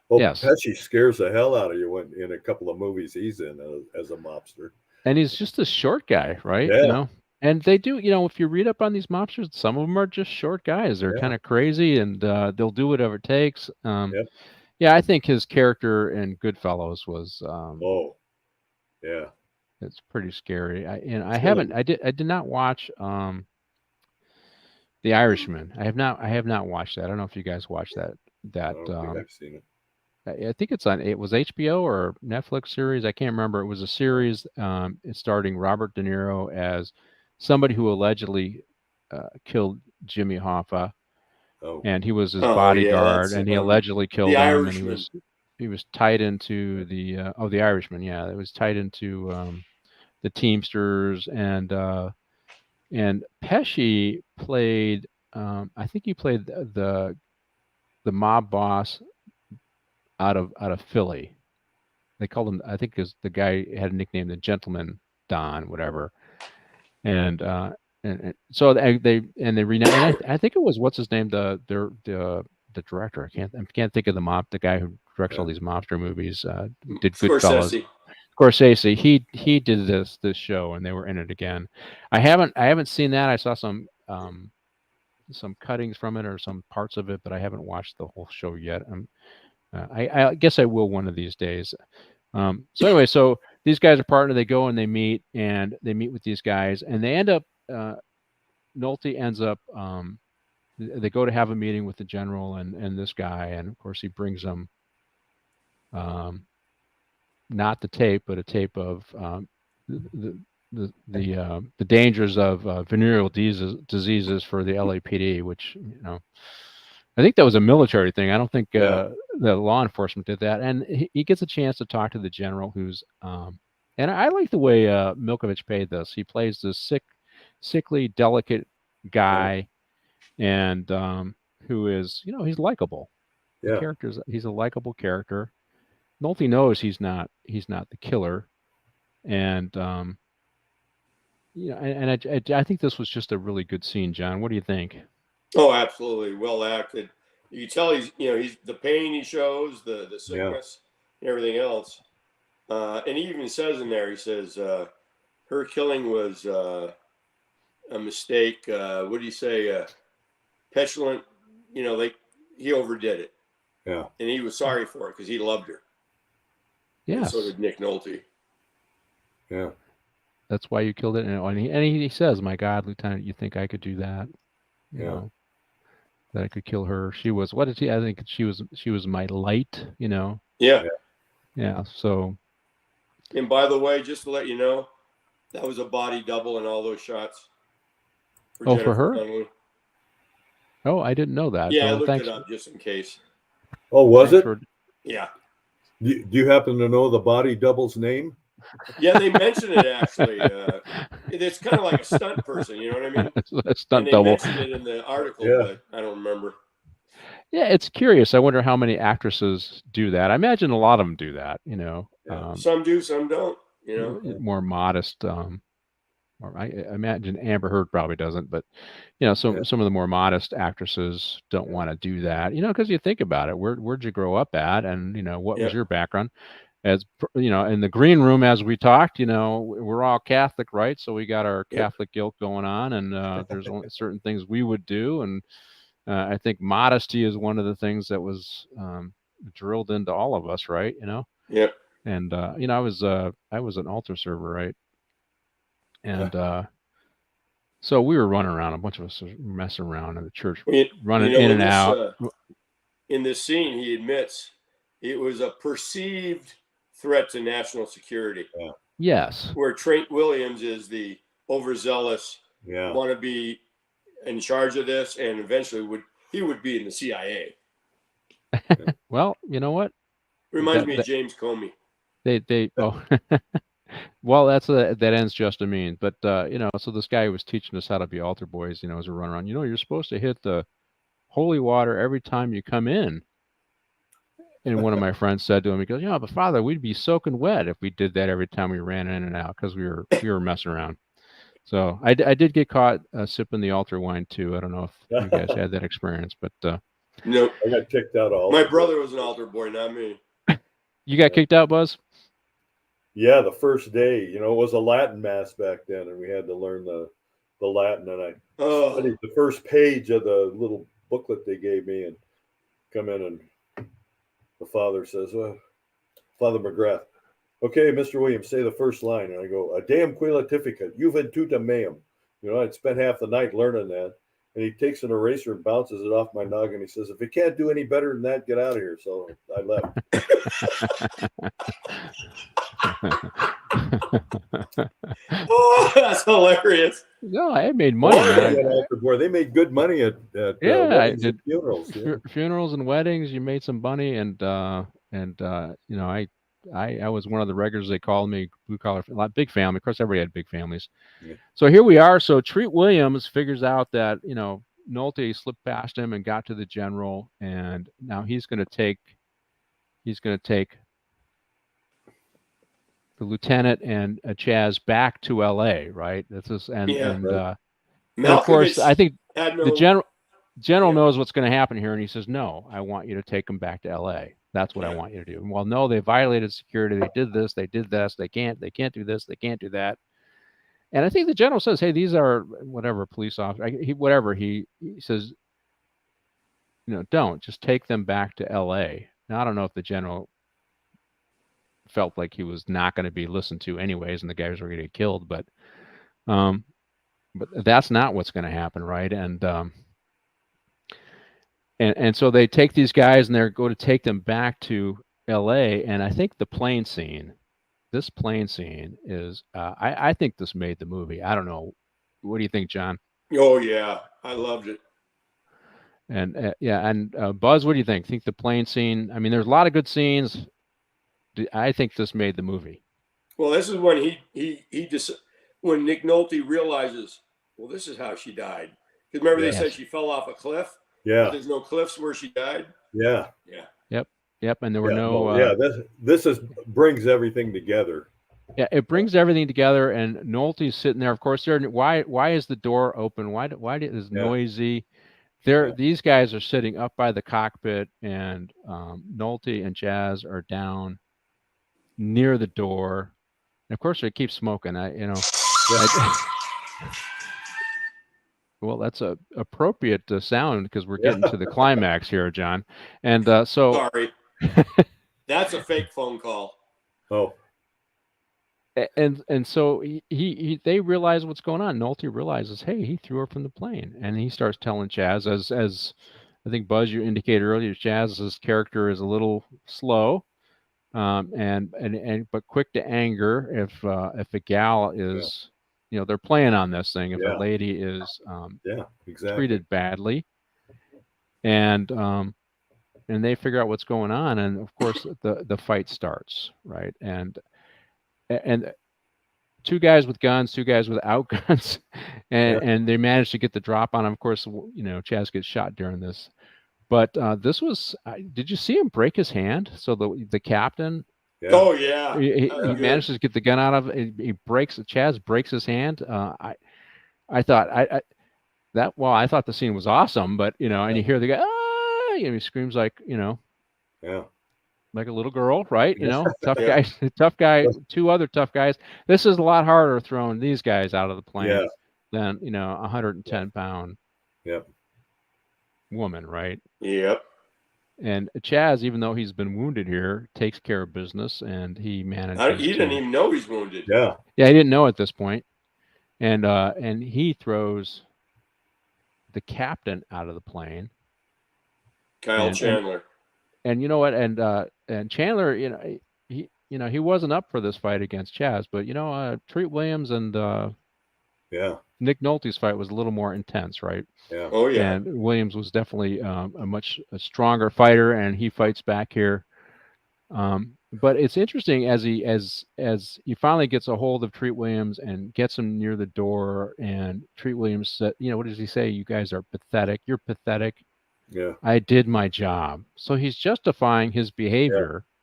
well, Yes. Pesci scares the hell out of you when in a couple of movies he's in as a mobster. And he's just a short guy, right? Yeah. You know, and they do, you know, if you read up on these mobsters, some of them are just short guys. They're Yeah. kind of crazy, and they'll do whatever it takes. Yep. Yeah, I think his character in Goodfellas was, Oh, yeah. it's pretty scary. I really- did not watch The Irishman. I have not watched that. I don't know if you guys watched that. I don't think I've seen it. I think it was HBO or Netflix series. I can't remember. It was a series. It's starring Robert De Niro as somebody who allegedly killed Jimmy Hoffa, Oh, and he was his Oh, yeah, bodyguard, that's, and he allegedly killed The him. Irishman. And he was tied into the The Irishman. Yeah, it was tied into the Teamsters, and Pesci played. I think he played the mob boss out of Philly. They called him, I think, because the guy had a nickname, the Gentleman Don, whatever. And so they renamed. I think it was, what's his name, the director. I can't think of the guy who directs all these mobster movies. Did Goodfellas. Scorsese. He did this show, and they were in it again. I haven't seen that. I saw some cuttings from it or some parts of it, but I haven't watched the whole show yet. I guess I will one of these days. So anyway, so these guys are partnered. They go and they meet with these guys, and they end up. Nolte ends up. They go to have a meeting with the general and this guy, and of course he brings them. Not the tape, but a tape of the dangers of venereal diseases for the LAPD, which, you know, I think that was a military thing. I don't think the law enforcement did that. And he gets a chance to talk to the general, who's and I like the way Milkovich played this. He plays this sickly, delicate guy, and who is, you know, he's likable. yeah. He's a likable character. Nolte knows he's not the killer, and you know, and I think this was just a really good scene, John. What do you think? Oh, absolutely. Well acted. You can tell he's the pain he shows, the sickness, and everything else. And he even says in there, he says, her killing was a mistake. What do you say? Petulant. You know, he overdid it. Yeah. And he was sorry for it because he loved her. Yeah. So did Nick Nolte. Yeah. That's why you killed it. And he says, "My God, Lieutenant, you think I could do that? You know, that I could kill her? She was, what did he? I think she was my light. You know." Yeah. Yeah. So. And by the way, just to let you know, that was a body double in all those shots. For her? Connelly. Oh, I didn't know that. Yeah, I so looked thanks. it up just in case. Oh, was it? Yeah. Do you happen to know the body double's name? Yeah, they mentioned it actually. It's kind of like a stunt person, you know what I mean? A stunt and they double. mentioned it in the article, but I don't remember. Yeah, it's curious. I wonder how many actresses do that. I imagine a lot of them do that. You know, some do, some don't. You know, more modest. Or I imagine Amber Heard probably doesn't, but you know, some of the more modest actresses don't want to do that. You know, because you think about it, where'd you grow up at, and you know, what was your background? As you know, in the green room, as we talked, you know, we're all Catholic, right? So we got our Catholic guilt going on, and there's only certain things we would do, and I think modesty is one of the things that was drilled into all of us, right? You know. Yep. And you know, I was an altar server, right? And so we were running around. A bunch of us were messing around in the church, running in and out. In this scene, he admits it was a perceived threat to national security. Yeah. Yes. Where Trent Williams is the overzealous, want to be in charge of this, and eventually would be in the CIA. Well, you know what? Reminds me of James Comey. They Well, that ends just a mean. But so this guy was teaching us how to be altar boys, as we run around. You're supposed to hit the holy water every time you come in. And one of my friends said to him, he goes, but Father, we'd be soaking wet if we did that every time we ran in and out because we were messing around. So I did get caught sipping the altar wine too. I don't know if you guys had that experience, but no, I got kicked out of. My brother was an altar boy, not me. You got kicked out, Buzz? Yeah, the first day, it was a Latin mass back then, and we had to learn the Latin, and I studied the first page of the little booklet they gave me, and come in, and the father says, Father McGrath, okay, Mr. Williams, say the first line, and I go, a damn quilatificate, juventutem meum. I'd spent half the night learning that, and he takes an eraser and bounces it off my noggin. He says, if you can't do any better than that, get out of here. So I left. Oh, that's hilarious. No, I made money. They made good money at weddings and funerals. Yeah. Funerals and weddings. You made some money, and I was one of the regulars. They called me blue collar, big family. Of course, everybody had big families. Yeah. So here we are. So Treat Williams figures out that Nolte slipped past him and got to the general, and now he's going to take the lieutenant and Chaz back to L.A. Right? This is and of course I think the general knows what's going to happen here, and he says, "No, I want you to take him back to L.A. That's what I want you to do." Well, no, they violated security. They did this. They did this. They can't do this. They can't do that. And I think the general says, "Hey, these are whatever police officer. He says, don't just take them back to L.A." Now I don't know if the general felt like he was not going to be listened to anyways, and the guys were going to get killed. But that's not what's going to happen, right? And so they take these guys and they're going to take them back to L.A. And I think this plane scene is, I think this made the movie. I don't know. What do you think, John? Oh yeah, I loved it. And Buzz, what do you think? Think the plane scene? I mean, there's a lot of good scenes. I think this made the movie. Well, this is when when Nick Nolte realizes, well, this is how she died. Because remember they said she fell off a cliff. Yeah. There's no cliffs where she died. Yeah. Yeah. Yep. And there were no. This brings everything together. Yeah, it brings everything together. And Nolte's sitting there. Of course, why is the door open? Why is noisy? These guys are sitting up by the cockpit, and Nolte and Chaz are down near the door. And of course, they keep smoking. Well, that's a appropriate sound because we're getting to the climax here, John. And so sorry, that's a fake phone call. Oh, and so they realize what's going on. Nolte realizes, hey, he threw her from the plane, and he starts telling Chaz, as I think Buzz, you indicated earlier, Chaz's character is a little slow, but quick to anger if a gal is. They're playing on this thing. If a lady is treated badly, and they figure out what's going on, and of course the fight starts, right? And two guys with guns, two guys without guns, and they manage to get the drop on him. Of course, Chaz gets shot during this, but this was. Did you see him break his hand? So the captain. Yeah. Oh yeah, he manages to get the gun out of it. Chaz breaks his hand. I thought I thought the scene was awesome, but and you hear the guy, he screams like like a little girl, right? Tough guy, two other tough guys. This is a lot harder throwing these guys out of the plane than 110-pound woman, right? Yep. And Chaz, even though he's been wounded here, takes care of business, and he manages. He didn't even know he's wounded. Yeah, he didn't know at this point, and he throws the captain out of the plane, Kyle Chandler. And you know what? And Chandler, he wasn't up for this fight against Chaz, but Treat Williams and Nick Nolte's fight was a little more intense, right? Yeah. Oh yeah. And Williams was definitely a much stronger fighter, and he fights back here. But it's interesting as he finally gets a hold of Treat Williams and gets him near the door, and Treat Williams said, what does he say? You guys are pathetic. You're pathetic. Yeah. I did my job. So he's justifying his behavior. Yeah.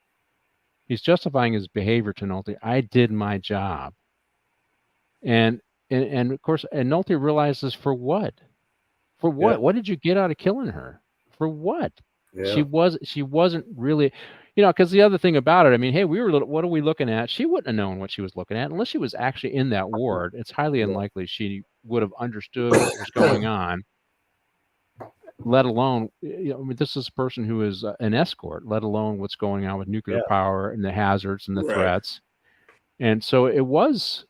He's justifying his behavior to Nolte. I did my job. And of course, and Nolte realizes, for what? For what? Yeah. What did you get out of killing her? For what? Yeah. She wasn't really, because the other thing about it, I mean, hey, what are we looking at? She wouldn't have known what she was looking at unless she was actually in that ward. It's highly unlikely she would have understood what was going on, let alone, this is a person who is an escort, let alone what's going on with nuclear power and the hazards and the threats. And so it was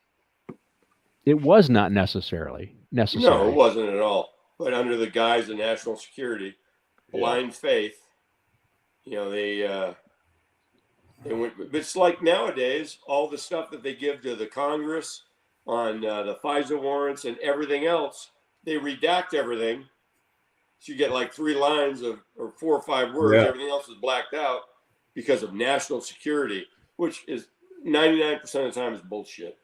not necessary. No, it wasn't at all. But under the guise of national security, blind faith, they went. It's like nowadays, all the stuff that they give to the Congress on the FISA warrants and everything else, they redact everything. So you get like 3 lines or 4 or 5 words. Yeah. Everything else is blacked out because of national security, which is 99% of the time is bullshit.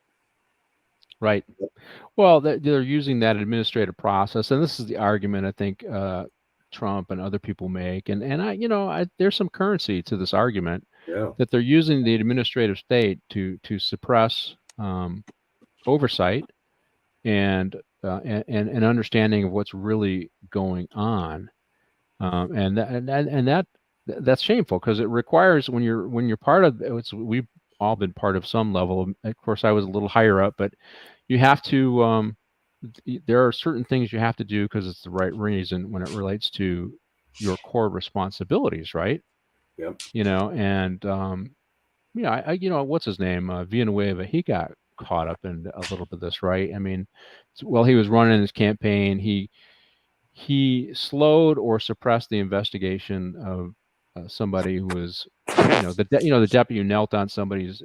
Right. Well, they're using that administrative process, and this is the argument I think Trump and other people make, and I there's some currency to this argument that they're using the administrative state to suppress oversight and understanding of what's really going on, and that's shameful, because it requires, when you're part of it, we've all been part of some level. Of course, I was a little higher up, but you have to. There are certain things you have to do because it's the right reason when it relates to your core responsibilities, right? Yep. And what's his name? Villanueva. He got caught up in a little bit of this, right? I mean, while he was running his campaign, he slowed or suppressed the investigation of somebody who was, the deputy who knelt on somebody's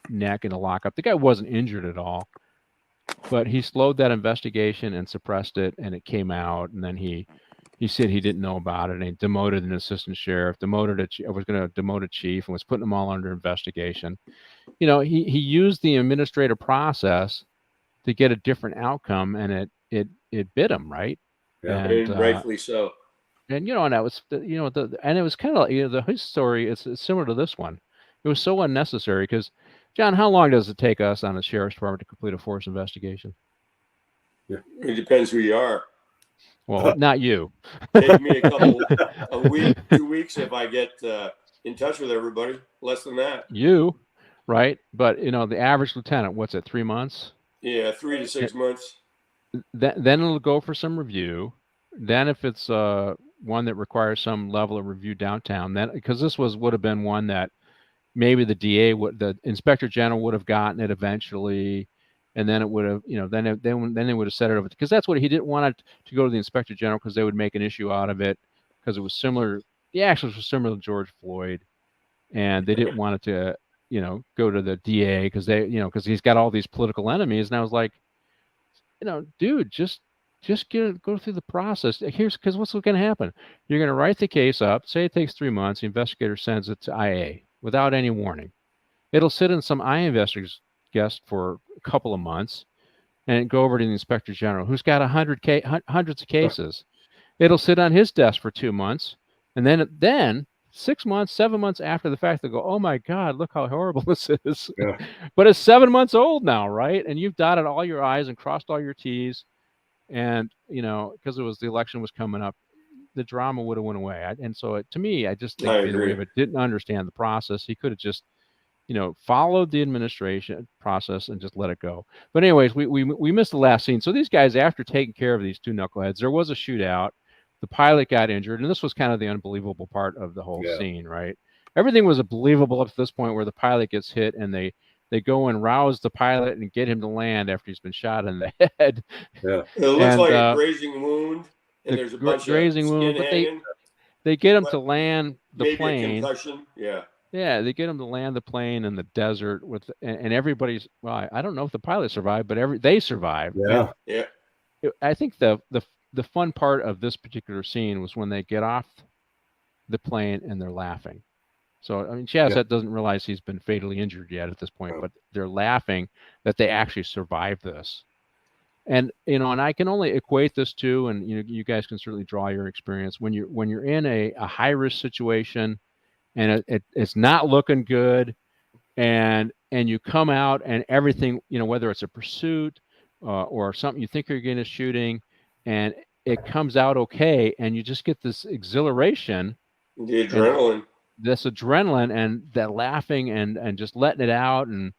neck in a lockup. The guy wasn't injured at all, but he slowed that investigation and suppressed it, and it came out. And then he said he didn't know about it, and he demoted an assistant sheriff, was going to demote a chief, and was putting them all under investigation. He used the administrative process to get a different outcome, and it bit him, right? Yeah, and rightfully so. And and that was and it was kind of his story. It's similar to this one. It was so unnecessary because, John, how long does it take us on the sheriff's department to complete a force investigation? Yeah, it depends who you are. Well, not you. Take me a week, 2 weeks if I get in touch with everybody. Less than that. You, right? But the average lieutenant, what's it? 3 months? Yeah, 3 to 6 months. Then it'll go for some review. Then if it's one that requires some level of review downtown, then, because this would have been one that maybe the inspector general would have gotten it eventually, and then it would have, then they would have set it over, because that's what he didn't want it to go to the inspector general, because they would make an issue out of it, because it was similar. The actions were similar to George Floyd, and they didn't want it to, go to the DA because because he's got all these political enemies. And I was like, dude, just go through the process. Because what's going to happen? You're going to write the case up. Say it takes 3 months. The investigator sends it to IA without any warning. It'll sit in some IA investigator's desk for a couple of months, and go over to the inspector general, who's got hundreds of cases. It'll sit on his desk for 2 months, and then 6 months, 7 months after the fact, they'll go, "Oh my God, look how horrible this is." Yeah. But it's 7 months old now, right? And you've dotted all your I's and crossed all your T's. And, because the election was coming up, the drama would have went away. And so to me, I just think Villanueva didn't understand the process. He could have just, followed the administration process and just let it go. But anyways, we missed the last scene. So these guys, after taking care of these two knuckleheads, there was a shootout. The pilot got injured, and this was kind of the unbelievable part of the whole scene, right? Everything was believable up to this point, where the pilot gets hit, and they go and rouse the pilot and get him to land after he's been shot in the head. Yeah, it looks like a grazing wound, and there's a bunch grazing of wound, skin but they get him to land the maybe plane. A concussion. Yeah, they get him to land the plane in the desert and everybody's. Well, I don't know if the pilot survived, but they survived. Yeah, yeah. I think the fun part of this particular scene was when they get off the plane and they're laughing. So, I mean, Chaz Yeah. doesn't realize he's been fatally injured yet at this point, but they're laughing that they actually survived this. And, and I can only equate this to, and, you guys can certainly draw your experience when you're in a high risk situation and it's not looking good, and you come out and everything, whether it's a pursuit or something you think you're getting a shooting, and it comes out okay, and you just get this exhilaration, the adrenaline, and that laughing and just letting it out, and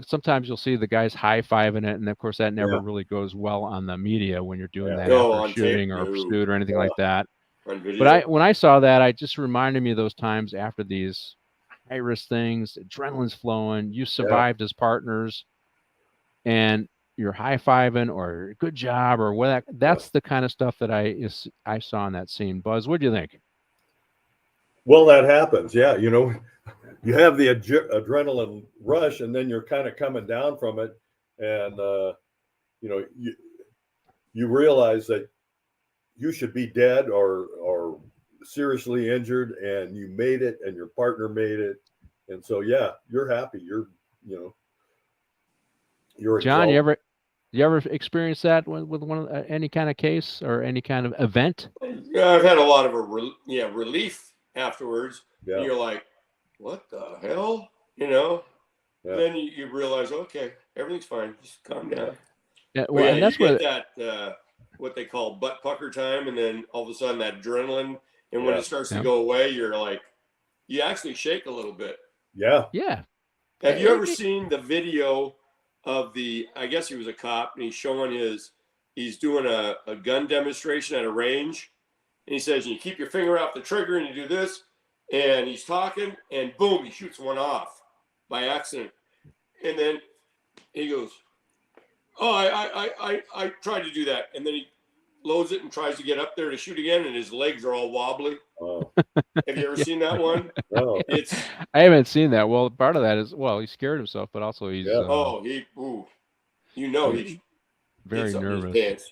sometimes you'll see the guys high-fiving it, and of course that never really goes well on the media when you're doing that after a shooting or a pursuit or anything like that. But when I saw that, I just reminded me of those times after these high-risk things, adrenaline's flowing, you survived as partners, and you're high-fiving or good job or whatever. That's the kind of stuff that I saw in that scene. Buzz, what do you think? Well, that happens. Yeah. You have the adrenaline rush, and then you're kind of coming down from it. And, you realize that you should be dead or seriously injured, and you made it, and your partner made it. And so, yeah, you're happy. You're John, exalted. you ever experience that with one of any kind of case or any kind of event? Yeah, I've had a lot of relief afterwards. Yeah. And you're like, what the hell? Yeah. Then you realize, okay, everything's fine. Just calm down. Yeah, well, and that's you get that what they call butt pucker time, and then all of a sudden that adrenaline, and when it starts to go away, you're like, you actually shake a little bit. Yeah. Yeah. Have you ever seen the video of I guess he was a cop, and he's doing a gun demonstration at a range, and he says, you keep your finger off the trigger and you do this, and he's talking, and boom, he shoots one off by accident. And then he goes, oh, I tried to do that. And then he loads it and tries to get up there to shoot again, and his legs are all wobbly. Oh. Have you ever seen that one? No. I haven't seen that. Well, part of that is, he scared himself, but also he's he's very nervous.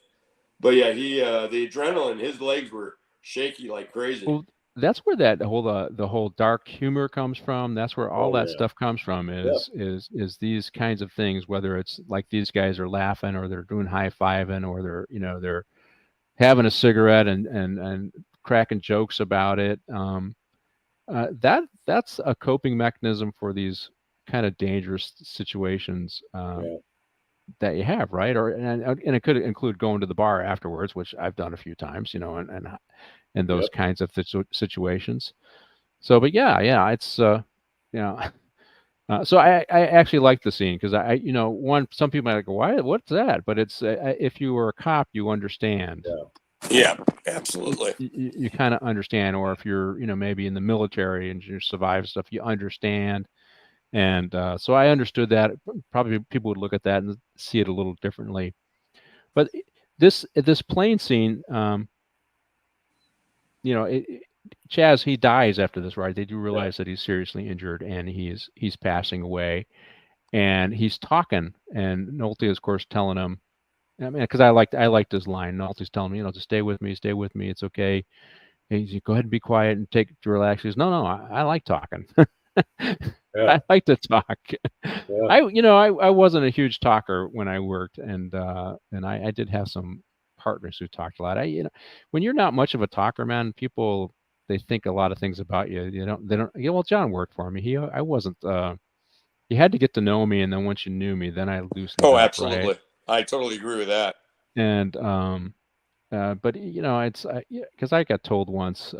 But yeah, the adrenaline, his legs were shaky like crazy. Well, that's where that whole the whole dark humor comes from. That's where all that stuff comes from. Is these kinds of things, whether it's like these guys are laughing or they're doing high-fiving or they're having a cigarette and cracking jokes about it. That's a coping mechanism for these kind of dangerous situations that you have, right? And it could include going to the bar afterwards, which I've done a few times, and those kinds of situations. So, but it's so I actually like the scene because some people might go, what's that? But it's if you were a cop, you understand. Yeah, absolutely. You kind of understand, or if you're maybe in the military and you survive stuff, you understand. And so I understood that. Probably people would look at that and see it a little differently. But this plane scene, Chaz, he dies after this, right? They do realize that he's seriously injured and he's passing away, and he's talking, and Nolte is, of course, telling him. I mean, because I liked his line. Nolte's telling me, just stay with me, it's okay. And he's go ahead and be quiet and take to relax. He goes, no, I like talking. I like to talk. I wasn't a huge talker when I worked, and I did have some partners who talked a lot. When you're not much of a talker, man, people, they think a lot of things about you. They don't. Well, John worked for me. I wasn't. You had to get to know me, and then once you knew me, then I loosened up. Absolutely. Right? I totally agree with that. And but it's because I got told once,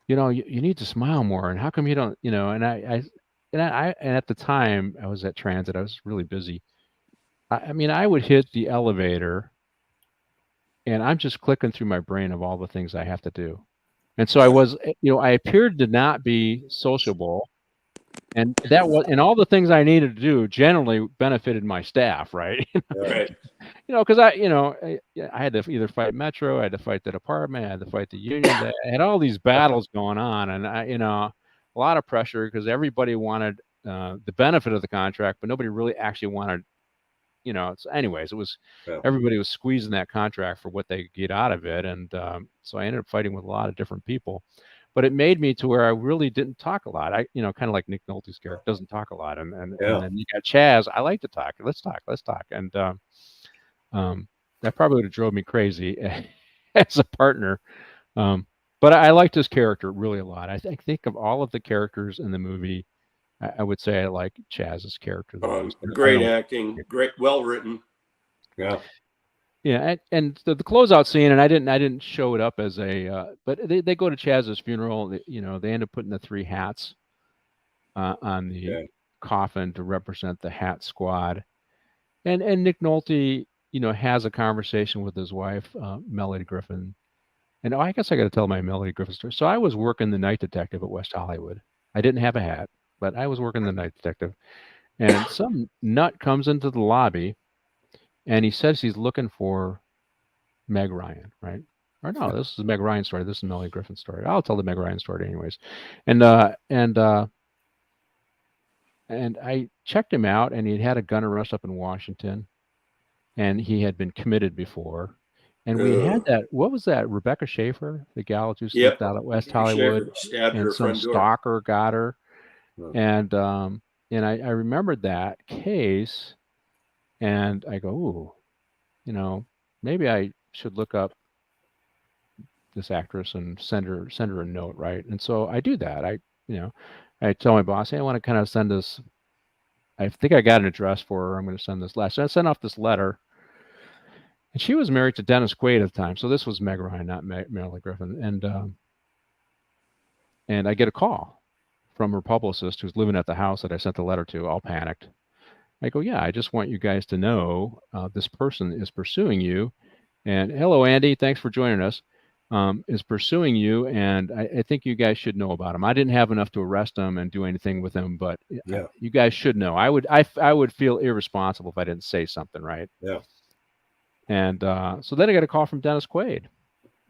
you need to smile more, and how come you don't? And I at the time I was at Transit, I was really busy. I mean, I would hit the elevator, and I'm just clicking through my brain of all the things I have to do, and so I was, I appeared to not be sociable. And and all the things I needed to do generally benefited my staff, right? Right. Because I had to either fight Metro, I had to fight the department, I had to fight the union. I had all these battles going on, and a lot of pressure because everybody wanted the benefit of the contract, but nobody really actually wanted. Anyways, it was everybody was squeezing that contract for what they could get out of it, and so I ended up fighting with a lot of different people. but it made me to where I really didn't talk a lot. I, kind of like Nick Nolte's character doesn't talk a lot, and then you got Chaz. I like to talk. Let's talk, and that probably would have drove me crazy as a partner. But I liked his character really a lot. I think of all of the characters in the movie, I would say I like Chaz's character the most. Great acting, great, well written. Yeah. Yeah, and the closeout scene, and I didn't show it up as a, but they go to Chaz's funeral. They end up putting the 3 hats on the coffin to represent the Hat Squad, and Nick Nolte, has a conversation with his wife, Melody Griffin, and I guess I got to tell my Melody Griffin story. So I was working the night detective at West Hollywood. I didn't have a hat, but I was working the night detective, and some nut comes into the lobby. And he says he's looking for Meg Ryan, right? Or no, this is Meg Ryan's story. This is Melanie Griffin's story. I'll tell the Meg Ryan story anyways. And I checked him out, and he'd had a gun arrest up in Washington, and he had been committed before. And we had that. What was that? Rebecca Schaefer, the gal who slipped out at West Hollywood, and some stalker got her. And I remembered that case. And I go, ooh, maybe I should look up this actress and send her a note, right? And so I do that. I tell my boss, hey, I want to kind of send this. I think I got an address for her. I'm going to send this letter. So I sent off this letter. And she was married to Dennis Quaid at the time. So this was Meg Ryan, not Melanie Griffin. And I get a call from her publicist who's living at the house that I sent the letter to, all panicked. I go, yeah, I just want you guys to know this person is pursuing you. And hello, Andy, thanks for joining us. Is pursuing you, and I think you guys should know about him. I didn't have enough to arrest him and do anything with him, but you guys should know. I would feel irresponsible if I didn't say something, right? Yeah. And so then I got a call from Dennis Quaid,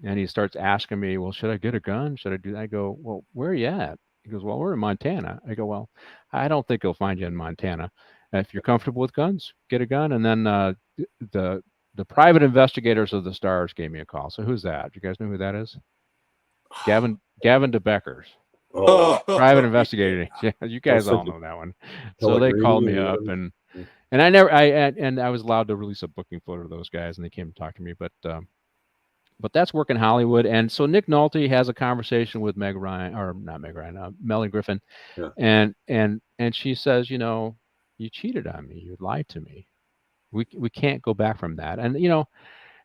and he starts asking me, well, should I get a gun? Should I do that? I go, well, where are you at? He goes, well, we're in Montana. I go, well, I don't think he'll find you in Montana. If you're comfortable with guns, get a gun. And then the private investigators of the stars gave me a call. So who's that? Do you guys know who that is? Gavin DeBeckers. Oh. Private investigator. Yeah, you guys all know that one. So they called me up, and I was allowed to release a booking photo to those guys, and they came to talk to me. But that's work in Hollywood. And so Nick Nolte has a conversation with Meg Ryan, or not Meg Ryan, Melanie Griffin, and she says, you cheated on me. You lied to me. We can't go back from that. And,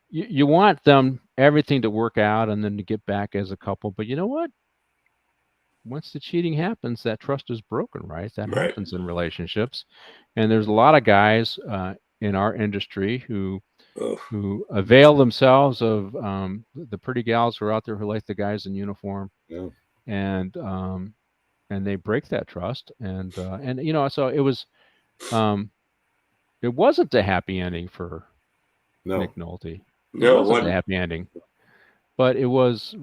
you want them, everything to work out and then to get back as a couple. But you know what? Once the cheating happens, that trust is broken, right? That happens in relationships. And there's a lot of guys in our industry who avail themselves of the pretty gals who are out there who like the guys in uniform. Yeah. And they break that trust. And so it was... it wasn't a happy ending for Nick Nolte. No, it wasn't a happy ending. But it was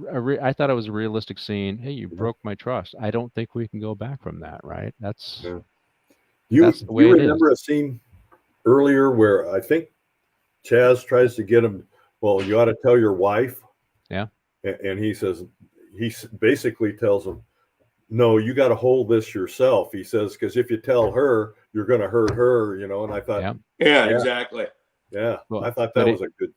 I thought it was a realistic scene. Hey, you broke my trust. I don't think we can go back from that, right? That's the way you it remember is. A scene earlier where I think Chaz tries to get him, well, you ought to tell your wife. Yeah. And he says, he basically tells him, no, you got to hold this yourself. He says, because if you tell her, you're going to hurt her, and I thought, exactly. Yeah. Well, I thought that was a good.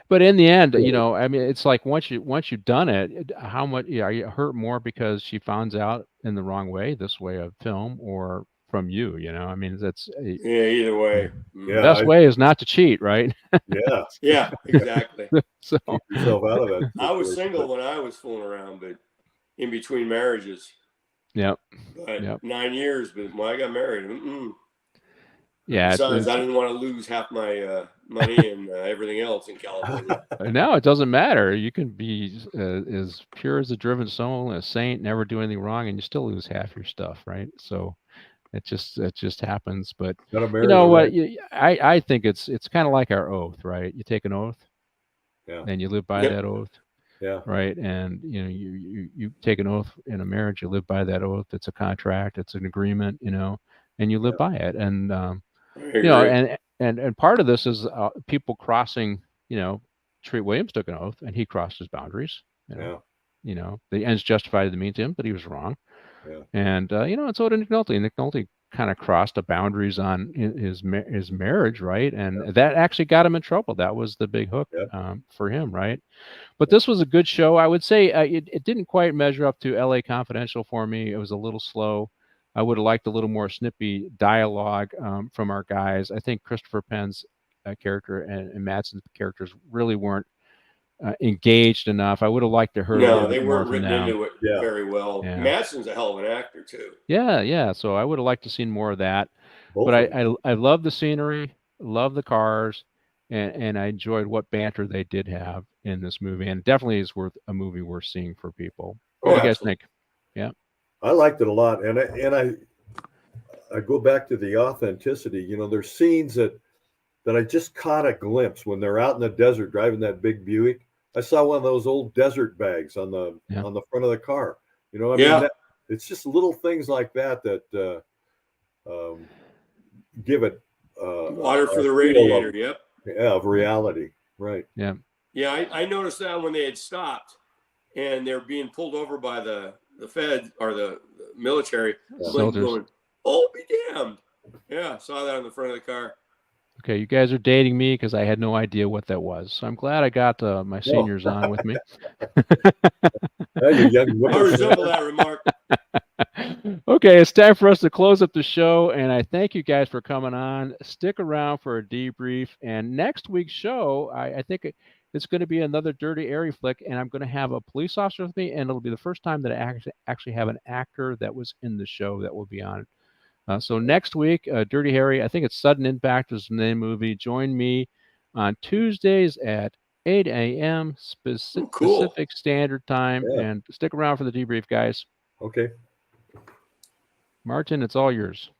But in the end, it's like once you've done it, how much are you hurt more because she finds out in the wrong way, this way of film, or from you? That's either way. Yeah, the best way is not to cheat, right? Yeah, exactly. So keep yourself out of it. I was single when I was fooling around, but in between marriages. Yep. But 9 years, but when I got married, yeah. Besides, I didn't want to lose half my money and everything else in California. No, it doesn't matter. You can be as pure as a driven soul, a saint, never do anything wrong, and you still lose half your stuff, right? So it just happens. But you know what? I think it's kind of like our oath, right? You take an oath, and you live by that oath. Yeah. Right. And you take an oath in a marriage, you live by that oath. It's a contract, it's an agreement, and you live by it. And and part of this is people crossing, Treat Williams took an oath and he crossed his boundaries. the ends justified the means to him, but he was wrong. Yeah. And and so did Nick Nolte. Nick Nolte kind of crossed the boundaries on his marriage, right? And that actually got him in trouble. That was the big hook for him, right? But this was a good show. I would say it didn't quite measure up to L.A. Confidential for me. It was a little slow. I would have liked a little more snippy dialogue from our guys. I think Christopher Penn's character and Madsen's characters really weren't engaged enough. I would have liked to hear. No, they weren't written into it very well. Yeah. Madsen's a hell of an actor too. Yeah. So I would have liked to seen more of that. But I love the scenery, love the cars, and I enjoyed what banter they did have in this movie, and definitely is a movie worth seeing for people. What do you guys think? Yeah, I liked it a lot, and I go back to the authenticity. There's scenes that I just caught a glimpse when they're out in the desert driving that big Buick. I saw one of those old desert bags on the front of the car. It's just little things like that give it water for the radiator. Of reality, right? Yeah. I noticed that when they had stopped and they're being pulled over by the Fed or the military, going, "Oh, be damned!" Yeah, saw that on the front of the car. Okay, you guys are dating me because I had no idea what that was. So I'm glad I got my seniors on with me. I resemble that remark. Okay, it's time for us to close up the show, and I thank you guys for coming on. Stick around for a debrief, and next week's show, I think it's going to be another Dirty Harry flick, and I'm going to have a police officer with me, and it'll be the first time that I actually have an actor that was in the show that will be on. So next week, Dirty Harry, I think it's Sudden Impact is the name of the movie. Join me on Tuesdays at 8 a.m. Pacific Standard Time. Yeah. And stick around for the debrief, guys. Okay. Martin, it's all yours.